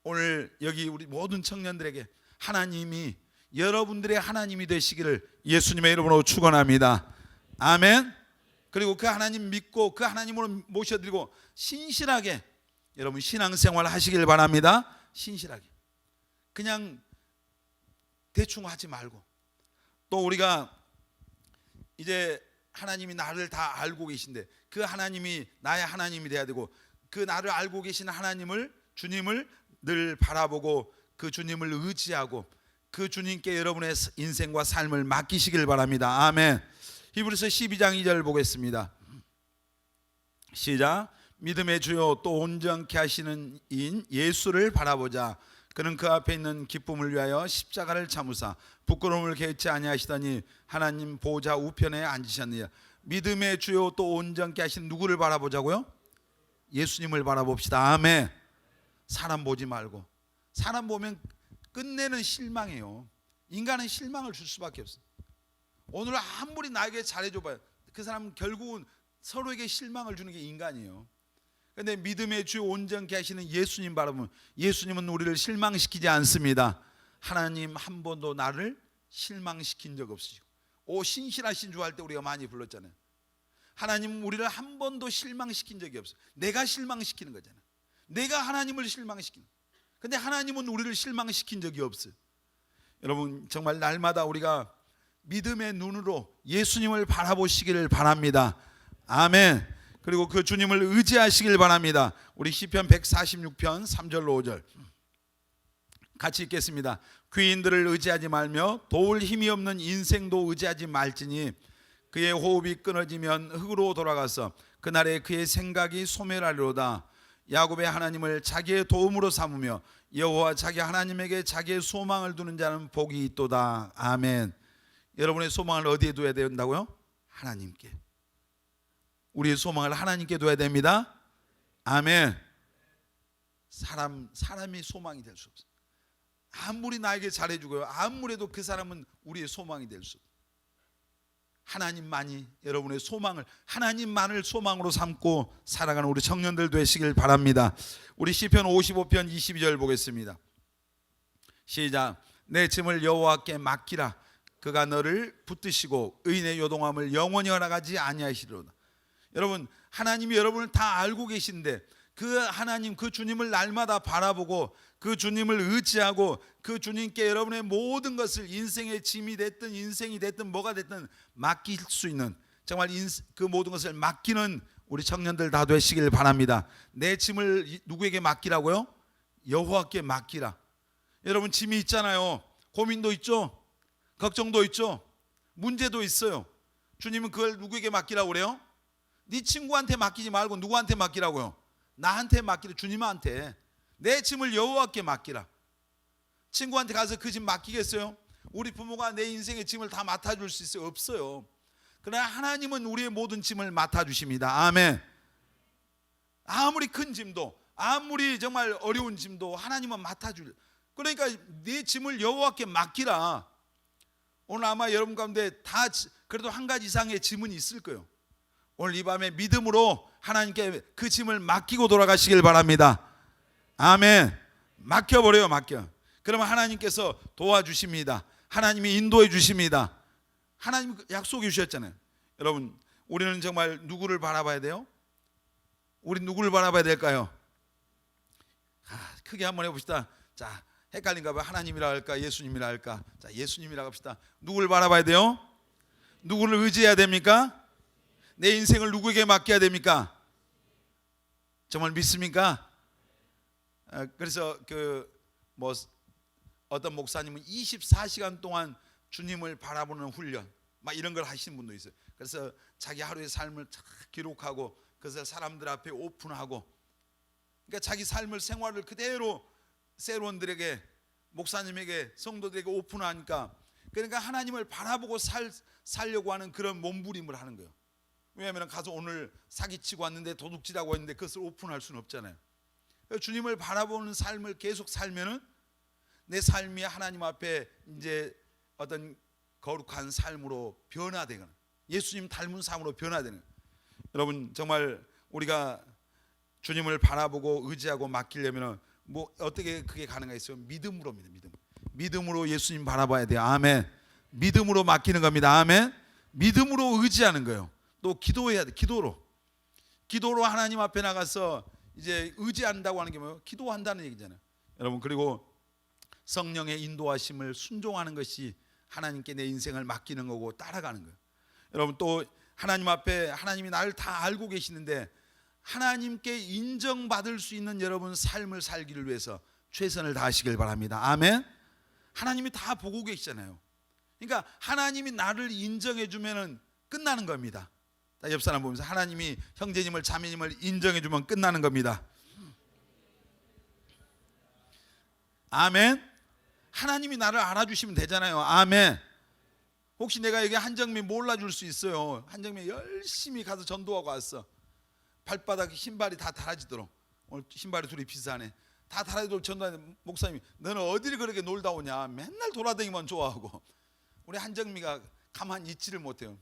오늘 여기 우리 모든 청년들에게 하나님이 여러분들의 하나님이 되시기를 예수님의 이름으로 축원합니다. 아멘. 그리고 그 하나님 믿고 그 하나님으로 모셔드리고 신실하게 여러분 신앙생활 하시길 바랍니다. 신실하게 그냥 대충 하지 말고, 또 우리가 이제 하나님이 나를 다 알고 계신데 그 하나님이 나의 하나님이 돼야 되고, 그 나를 알고 계신 하나님을, 주님을 늘 바라보고 그 주님을 의지하고 그 주님께 여러분의 인생과 삶을 맡기시길 바랍니다. 아멘. 히브리서 12장 2절 보겠습니다. 시작. 믿음의 주요 또 온전케 하시는 인 예수를 바라보자. 그는 그 앞에 있는 기쁨을 위하여 십자가를 참으사 부끄러움을 개의치 아니하시더니 하나님 보좌 우편에 앉으셨느니라. 믿음의 주요 또 온전케 하시는 누구를 바라보자고요? 예수님을 바라봅시다. 아멘. 사람 보지 말고. 사람 보면 끝내는 실망이에요. 인간은 실망을 줄 수밖에 없어요. 오늘 아무리 나에게 잘해줘봐요, 그 사람은 결국은 서로에게 실망을 주는 게 인간이에요. 그런데 믿음의 주 온전케 하시는 예수님 바라보면 예수님은 우리를 실망시키지 않습니다. 하나님 한 번도 나를 실망시킨 적 없으시고, 오 신실하신 주 할 때 우리가 많이 불렀잖아요. 하나님은 우리를 한 번도 실망시킨 적이 없어요. 내가 실망시키는 거잖아요. 내가 하나님을 실망시키는. 근데 하나님은 우리를 실망시킨 적이 없어요. 여러분 정말 날마다 우리가 믿음의 눈으로 예수님을 바라보시기를 바랍니다. 아멘. 그리고 그 주님을 의지하시길 바랍니다. 우리 시편 146편 3절로 5절 같이 읽겠습니다. 귀인들을 의지하지 말며 도울 힘이 없는 인생도 의지하지 말지니 그의 호흡이 끊어지면 흙으로 돌아가서 그날에 그의 생각이 소멸하리로다. 야곱의 하나님을 자기의 도움으로 삼으며 여호와 자기 하나님에게 자기의 소망을 두는 자는 복이 있도다. 아멘. 여러분의 소망을 어디에 둬야 된다고요? 하나님께. 우리의 소망을 하나님께 둬야 됩니다. 아멘. 사람이 소망이 될 수 없어요. 아무리 나에게 잘해주고요, 아무래도 그 사람은 우리의 소망이 될 수 없어요. 하나님만이 여러분의 소망을, 하나님만을 소망으로 삼고 살아가는 우리 청년들 되시길 바랍니다. 우리 시편 55편 22절 보겠습니다. 시작. 내 짐을 여호와께 맡기라. 그가 너를 붙드시고 의인의 요동함을 영원히 허락하지 아니하시리로다. 여러분, 하나님이 여러분을 다 알고 계신데 그 하나님, 그 주님을 날마다 바라보고 그 주님을 의지하고 그 주님께 여러분의 모든 것을, 인생의 짐이 됐든 인생이 됐든 뭐가 됐든 맡길 수 있는, 정말 그 모든 것을 맡기는 우리 청년들 다 되시길 바랍니다. 내 짐을 누구에게 맡기라고요? 여호와께 맡기라. 여러분 짐이 있잖아요. 고민도 있죠, 걱정도 있죠, 문제도 있어요. 주님은 그걸 누구에게 맡기라고 그래요? 네 친구한테 맡기지 말고 누구한테 맡기라고요? 나한테 맡기라. 주님한테. 내 짐을 여호와께 맡기라. 친구한테 가서 그 짐 맡기겠어요? 우리 부모가 내 인생의 짐을 다 맡아줄 수 있어요? 없어요. 그러나 하나님은 우리의 모든 짐을 맡아주십니다. 아멘. 아무리 큰 짐도, 아무리 정말 어려운 짐도 하나님은 맡아줄. 그러니까 네 짐을 여호와께 맡기라. 오늘 아마 여러분 가운데 다 그래도 한 가지 이상의 짐은 있을 거예요. 오늘 이 밤에 믿음으로 하나님께 그 짐을 맡기고 돌아가시길 바랍니다. 아멘. 맡겨버려요. 맡겨. 그러면 하나님께서 도와주십니다. 하나님이 인도해 주십니다. 하나님 약속해 주셨잖아요. 여러분, 우리는 정말 누구를 바라봐야 돼요? 우리 누구를 바라봐야 될까요? 크게 한번 해봅시다. 자, 헷갈린가 봐요. 하나님이라 할까 예수님이라 할까? 자, 예수님이라 합시다. 누구를 바라봐야 돼요? 누구를 의지해야 됩니까? 내 인생을 누구에게 맡겨야 됩니까? 정말 믿습니까? 그래서 어떤 목사님은 24시간 동안 주님을 바라보는 훈련 막 이런 걸 하시는 분도 있어요. 그래서 자기 하루의 삶을 기록하고 그래서 사람들 앞에 오픈하고, 그러니까 자기 삶을, 생활을 그대로 세론들에게, 목사님에게, 성도들에게 오픈하니까, 그러니까 하나님을 바라보고 살려고 하는 그런 몸부림을 하는 거예요. 왜냐하면 가서 오늘 사기치고 왔는데 도둑질하고 했는데 그것을 오픈할 수는 없잖아요. 주님을 바라보는 삶을 계속 살면은 내 삶이 하나님 앞에 이제 어떤 거룩한 삶으로 변화되거나 예수님 닮은 삶으로 변화되는. 여러분 정말 우리가 주님을 바라보고 의지하고 맡기려면 뭐 어떻게 그게 가능하겠어요? 믿음으로입니다. 믿음으로 예수님 바라봐야 돼요. 아멘. 믿음으로 맡기는 겁니다. 아멘. 믿음으로 의지하는 거예요. 또 기도해야 돼. 기도로 하나님 앞에 나가서 이제 의지한다고 하는 게 뭐예요? 기도한다는 얘기잖아요. 여러분, 그리고 성령의 인도하심을 순종하는 것이 하나님께 내 인생을 맡기는 거고 따라가는 거예요. 여러분, 또 하나님 앞에 하나님이 나를 다 알고 계시는데 하나님께 인정받을 수 있는 여러분 삶을 살기를 위해서 최선을 다하시길 바랍니다. 아멘. 하나님이 다 보고 계시잖아요. 그러니까 하나님이 나를 인정해 주면은 끝나는 겁니다. 옆 사람 보면서 하나님이 형제님을 자매님을 인정해 주면 끝나는 겁니다. 아멘. 하나님이 나를 알아주시면 되잖아요. 아멘. 혹시 내가 여기 한정민 몰라줄 수 있어요. 한정민 열심히 가서 전도하고 왔어. 발바닥 신발이 다 달아지도록. 오늘 신발이 둘이 비싸네. 다 달아지도록 전도하는데 목사님이 너는 어디를 그렇게 놀다 오냐. 맨날 돌아다니기만 좋아하고. 우리 한정미가 가만히 있지를 못해요.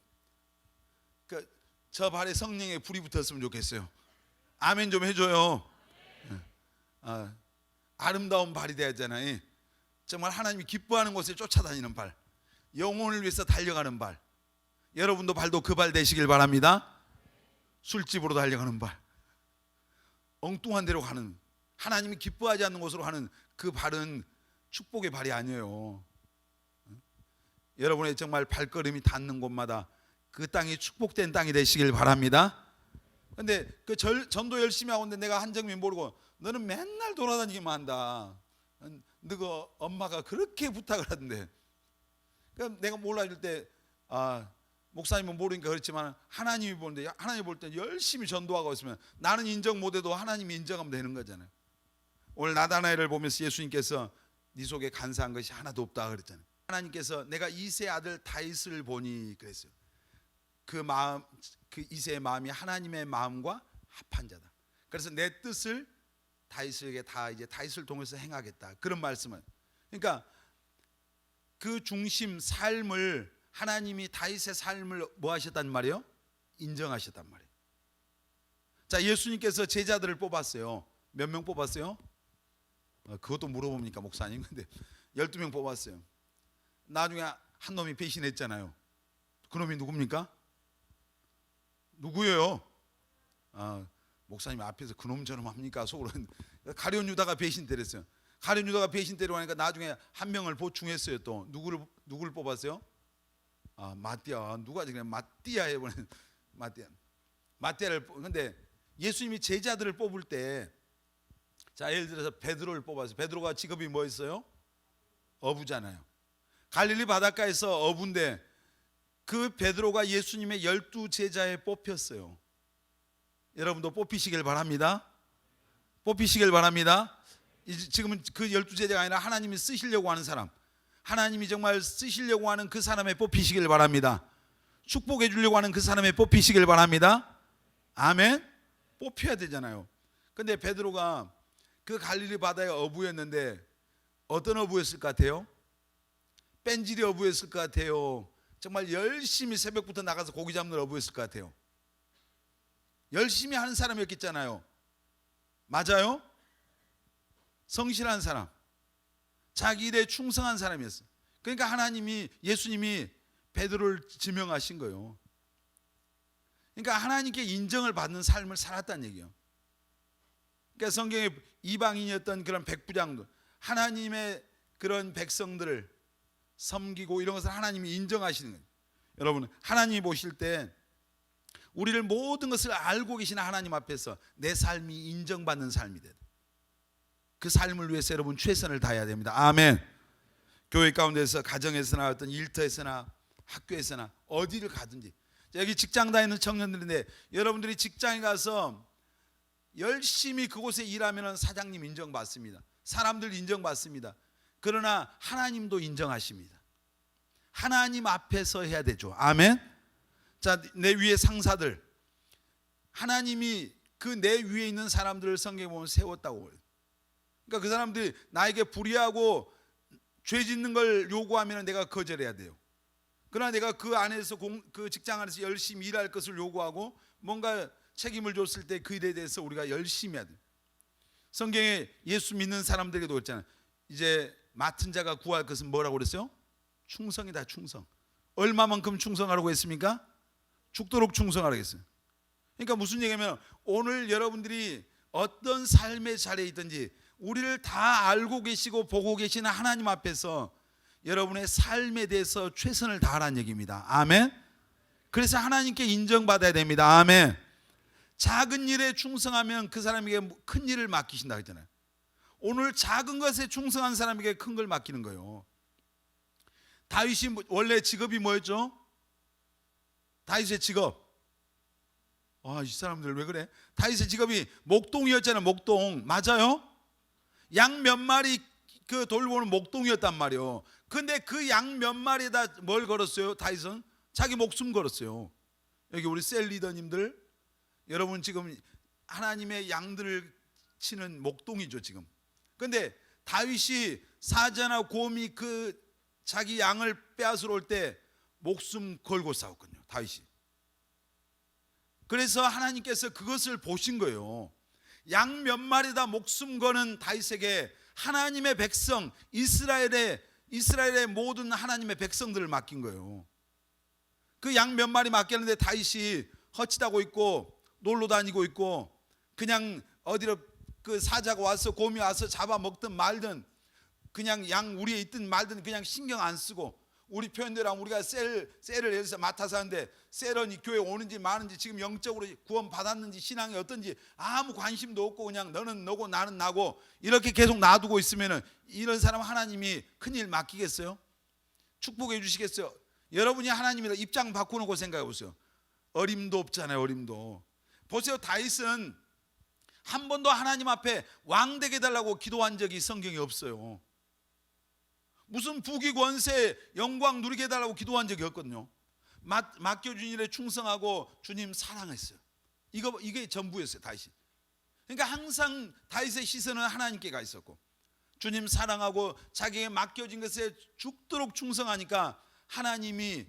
저 발에 성령의 불이 붙었으면 좋겠어요. 아멘 좀 해줘요. 아름다운 발이 되었잖아요. 정말 하나님이 기뻐하는 곳에 쫓아다니는 발, 영혼을 위해서 달려가는 발. 여러분도 발도 그 발 되시길 바랍니다. 술집으로 달려가는 발, 엉뚱한 데로 가는, 하나님이 기뻐하지 않는 곳으로 가는 그 발은 축복의 발이 아니에요. 여러분의 정말 발걸음이 닿는 곳마다 그 땅이 축복된 땅이 되시길 바랍니다. 근데 그 전도 열심히 하고 있는데 내가 한정민 모르고 너는 맨날 돌아다니기만 한다. 너가 엄마가 그렇게 부탁을 하던데. 그러니까 내가 몰라줄 때 목사님은 모르니까 그렇지만 하나님이 보는데 하나님이 볼 때 열심히 전도하고 있으면 나는 인정 못해도 하나님이 인정하면 되는 거잖아요. 오늘 나다나엘을 보면서 예수님께서 네 속에 간사한 것이 하나도 없다 그랬잖아요. 하나님께서 내가 이세 아들 다윗을 보니 그랬어요. 그 마음, 그 이세의 마음이 하나님의 마음과 합한 자다. 그래서 내 뜻을 다윗에게 다 이제 다윗을 통해서 행하겠다. 그런 말씀은 그러니까 그 중심 삶을 하나님이 다윗의 삶을 뭐 하셨단 말이에요? 인정하셨단 말이에요. 자, 예수님께서 제자들을 뽑았어요. 몇 명 뽑았어요? 그것도 물어봅니까 목사님? 근데 12명 뽑았어요. 나중에 한 놈이 배신했잖아요. 그 놈이 누굽니까? 누구예요? 목사님 앞에서 그놈처럼 합니까? 속으로 가룟 유다가 배신때렸어요. 가룟 유다가 배신때리고 하니까 나중에 한 명을 보충했어요. 또 누구를 뽑았어요? 마띠아. 누가 그냥 마띠아 해보는 마띠아를. 근데 예수님이 제자들을 뽑을 때, 자 예를 들어서 베드로를 뽑았어요. 베드로가 직업이 뭐였어요? 어부잖아요. 갈릴리 바닷가에서 어부인데 그 베드로가 예수님의 12제자에 뽑혔어요. 여러분도 뽑히시길 바랍니다. 뽑히시길 바랍니다. 지금은 그 12제자가 아니라 하나님이 쓰시려고 하는 사람, 하나님이 정말 쓰시려고 하는 그 사람에 뽑히시길 바랍니다. 축복해 주려고 하는 그 사람에 뽑히시길 바랍니다. 아멘. 뽑혀야 되잖아요. 근데 베드로가 그 갈릴리 바다의 어부였는데 어떤 어부였을 것 같아요? 뺀질이 어부였을 것 같아요? 정말 열심히 새벽부터 나가서 고기 잡는 어부였을 것 같아요? 열심히 하는 사람이었겠잖아요. 맞아요? 성실한 사람, 자기 일에 충성한 사람이었어요. 그러니까 하나님이, 예수님이 베드로를 지명하신 거예요. 그러니까 하나님께 인정을 받는 삶을 살았다는 얘기예요. 그러니까 성경에 이방인이었던 그런 백부장도 하나님의 그런 백성들을 섬기고 이런 것을 하나님이 인정하시는 거예요. 여러분, 하나님이 보실 때 우리를 모든 것을 알고 계시는 하나님 앞에서 내 삶이 인정받는 삶이 돼요. 그 삶을 위해서 여러분 최선을 다해야 됩니다. 아멘. 교회 가운데서, 가정에서나 어떤 일터에서나 학교에서나 어디를 가든지, 여기 직장 다니는 청년들인데 여러분들이 직장에 가서 열심히 그곳에 일하면 사장님 인정받습니다. 사람들 인정받습니다. 그러나 하나님도 인정하십니다. 하나님 앞에서 해야 되죠. 아멘. 자, 내 위에 상사들, 하나님이 그 내 위에 있는 사람들을 성경에 보면 세웠다고 그래요. 그러니까 그 사람들이 나에게 불의하고 죄 짓는 걸 요구하면 내가 거절해야 돼요. 그러나 내가 그 안에서 그 직장 안에서 열심히 일할 것을 요구하고 뭔가 책임을 줬을 때 그 일에 대해서 우리가 열심히 해야 돼요. 성경에 예수 믿는 사람들에게도 그랬잖아요. 이제 맡은 자가 구할 것은 뭐라고 그랬어요? 충성이다. 충성. 얼마만큼 충성하라고 했습니까? 죽도록 충성하라고 했어요. 그러니까 무슨 얘기냐면 오늘 여러분들이 어떤 삶의 자리에 있든지 우리를 다 알고 계시고 보고 계시는 하나님 앞에서 여러분의 삶에 대해서 최선을 다하라는 얘기입니다. 아멘. 그래서 하나님께 인정받아야 됩니다. 아멘. 작은 일에 충성하면 그 사람에게 큰 일을 맡기신다 했잖아요. 오늘 작은 것에 충성한 사람에게 큰 걸 맡기는 거예요. 다윗이 원래 직업이 뭐였죠? 다윗의 직업. 이 사람들 왜 그래? 다윗의 직업이 목동이었잖아요. 목동. 맞아요? 양 몇 마리 그 돌보는 목동이었단 말이에요. 근데 그 양 몇 마리에다 뭘 걸었어요? 다윗은 자기 목숨 걸었어요. 여기 우리 셀 리더님들, 여러분 지금 하나님의 양들을 치는 목동이죠 지금. 근데 다윗이 사자나 곰이 그 자기 양을 빼앗으러 올 때 목숨 걸고 싸웠거든요, 다윗이. 그래서 하나님께서 그것을 보신 거예요. 양 몇 마리다 목숨 거는 다윗에게 하나님의 백성, 이스라엘의 모든 하나님의 백성들을 맡긴 거예요. 그 양 몇 마리 맡겼는데 다윗이 헛짓하고 있고 놀러 다니고 있고 그냥 어디로 그 사자가 와서 곰이 와서 잡아먹든 말든 그냥 양 우리에 있든 말든 그냥 신경 안 쓰고 우리 표현대로 하면 우리가 셀을 여기서 맡아서 하는데 셀은 이 교회 오는지 마는지 지금 영적으로 구원 받았는지 신앙이 어떤지 아무 관심도 없고 그냥 너는 너고 나는 나고 이렇게 계속 놔두고 있으면은 이런 사람 하나님이 큰일 맡기겠어요? 축복해 주시겠어요? 여러분이 하나님이랑 입장 바꾸는 거 생각해 보세요. 어림도 없잖아요. 어림도. 보세요. 다윗은 한 번도 하나님 앞에 왕 되게 달라고 기도한 적이 성경에 없어요. 무슨 부귀 권세 영광 누리게 해달라고 기도한 적이 없거든요. 맡겨준 일에 충성하고 주님 사랑했어요. 이게 전부였어요. 다윗이. 그러니까 항상 다윗의 시선은 하나님께 가 있었고 주님 사랑하고 자기에게 맡겨진 것에 죽도록 충성하니까 하나님의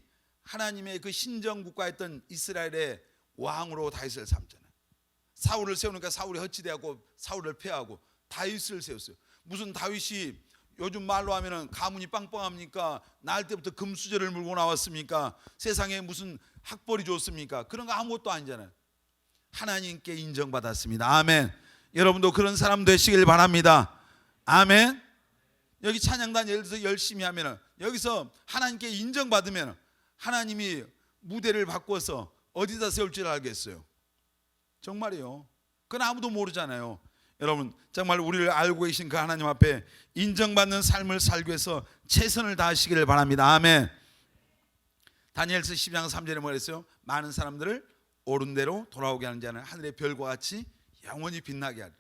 그 신정국가였던 이스라엘의 왕으로 다윗을 삼잖아요. 사울을 세우니까 사울이 헛지대하고 사울을 패하고 다윗을 세웠어요. 무슨 다윗이 요즘 말로 하면은 가문이 빵빵합니까? 날 때부터 금수저를 물고 나왔습니까? 세상에 무슨 학벌이 좋습니까? 그런 거 아무것도 아니잖아요. 하나님께 인정받았습니다. 아멘. 여러분도 그런 사람 되시길 바랍니다. 아멘. 여기 찬양단 예를 들어서 열심히 하면은 여기서 하나님께 인정받으면 하나님이 무대를 바꿔서 어디다 세울 줄 알겠어요? 정말이요. 그건 아무도 모르잖아요. 여러분 정말 우리를 알고 계신 그 하나님 앞에 인정받는 삶을 살기 위해서 최선을 다하시기를 바랍니다. 아멘. 다니엘서 12장 3절에 뭐라 했어요? 많은 사람들을 옳은 대로 돌아오게 하는 자는 하늘의 별과 같이 영원히 빛나게 하리.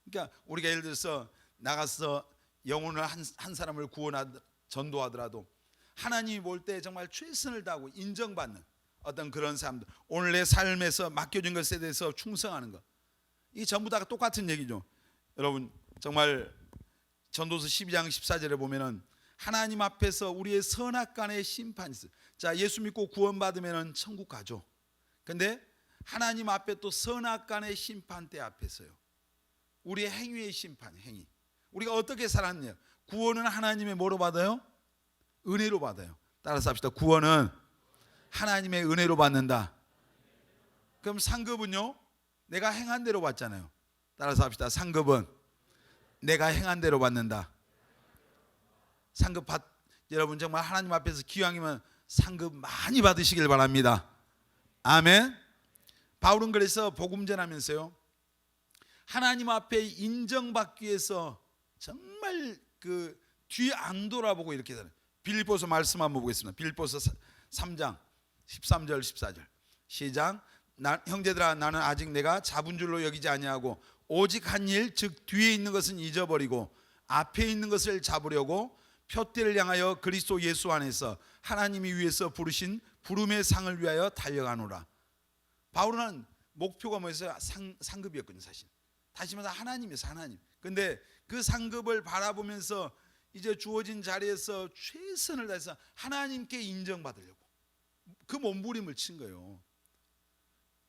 그러니까 우리가 예를 들어서 나가서 영혼을 한 사람을 전도하더라도 하나님이 볼 때 정말 최선을 다하고 인정받는 어떤 그런 사람들, 오늘 내 삶에서 맡겨진 것에 대해서 충성하는 것, 이 전부 다 똑같은 얘기죠. 여러분 정말 전도서 12장 14절에 보면은 하나님 앞에서 우리의 선악간의 심판이 있어요. 자, 예수 믿고 구원받으면 천국 가죠. 근데 하나님 앞에 또 선악간의 심판대 앞에서요, 우리의 행위의 심판, 행위, 우리가 어떻게 살았냐. 구원은 하나님의 뭐로 받아요? 은혜로 받아요. 따라서 합시다. 구원은 하나님의 은혜로 받는다. 그럼 상급은요? 내가 행한 대로 받잖아요. 따라서 합시다. 상급은 내가 행한 대로 받는다. 상급 여러분 정말 하나님 앞에서 기왕이면 상급 많이 받으시길 바랍니다. 아멘. 바울은 그래서 복음 전하면서요, 하나님 앞에 인정받기 위해서 정말 그 뒤 안 돌아보고 이렇게 살아요. 빌립보서 말씀 한번 보겠습니다. 빌립보서 3장 13절 14절 시작. 형제들아, 나는 아직 내가 잡은 줄로 여기지 아니하고 오직 한 일, 즉 뒤에 있는 것은 잊어버리고 앞에 있는 것을 잡으려고 표대를 향하여 그리스도 예수 안에서 하나님이 위에서 부르신 부름의 상을 위하여 달려가노라. 바울은 목표가 뭐였어요? 상급이었거든요. 사실 다시 말해서 하나님이었어요. 하나님. 근데 그 상급을 바라보면서 이제 주어진 자리에서 최선을 다해서 하나님께 인정받으려고 그 몸부림을 친 거예요.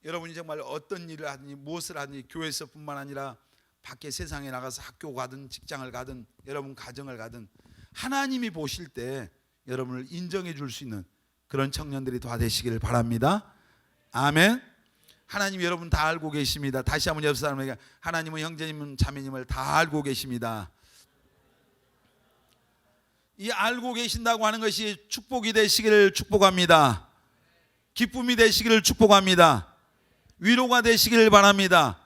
여러분이 정말 어떤 일을 하든지 무엇을 하든지 교회에서뿐만 아니라 밖에 세상에 나가서 학교 가든 직장을 가든 여러분 가정을 가든 하나님이 보실 때 여러분을 인정해 줄 수 있는 그런 청년들이 다 되시기를 바랍니다. 아멘. 하나님 여러분 다 알고 계십니다. 다시 한번 옆 사람에게 하나님은 형제님 자매님을 다 알고 계십니다. 이 알고 계신다고 하는 것이 축복이 되시기를 축복합니다. 기쁨이 되시기를 축복합니다. 위로가 되시기를 바랍니다.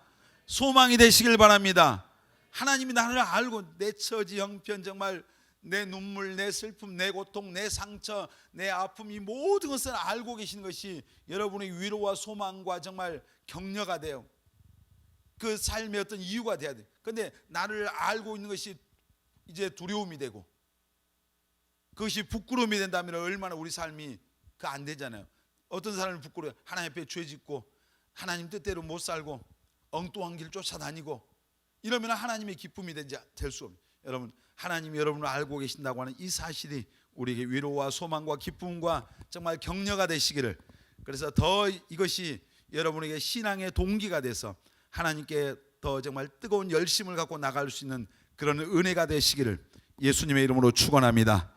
소망이 되시기를 바랍니다. 하나님이 나를 알고 내 처지 형편, 정말 내 눈물, 내 슬픔, 내 고통, 내 상처, 내 아픔, 이 모든 것을 알고 계시는 것이 여러분의 위로와 소망과 정말 격려가 돼요. 그 삶의 어떤 이유가 돼야 돼요. 그런데 나를 알고 있는 것이 이제 두려움이 되고 그것이 부끄러움이 된다면 얼마나 우리 삶이 그 안 되잖아요. 어떤 사람을 부끄러워요. 하나님 앞에 죄 짓고 하나님 뜻대로 못 살고 엉뚱한 길 쫓아다니고 이러면 하나님의 기쁨이 될 수 없어요. 여러분 하나님이 여러분을 알고 계신다고 하는 이 사실이 우리에게 위로와 소망과 기쁨과 정말 격려가 되시기를, 그래서 더 이것이 여러분에게 신앙의 동기가 돼서 하나님께 더 정말 뜨거운 열심을 갖고 나갈 수 있는 그런 은혜가 되시기를 예수님의 이름으로 축원합니다.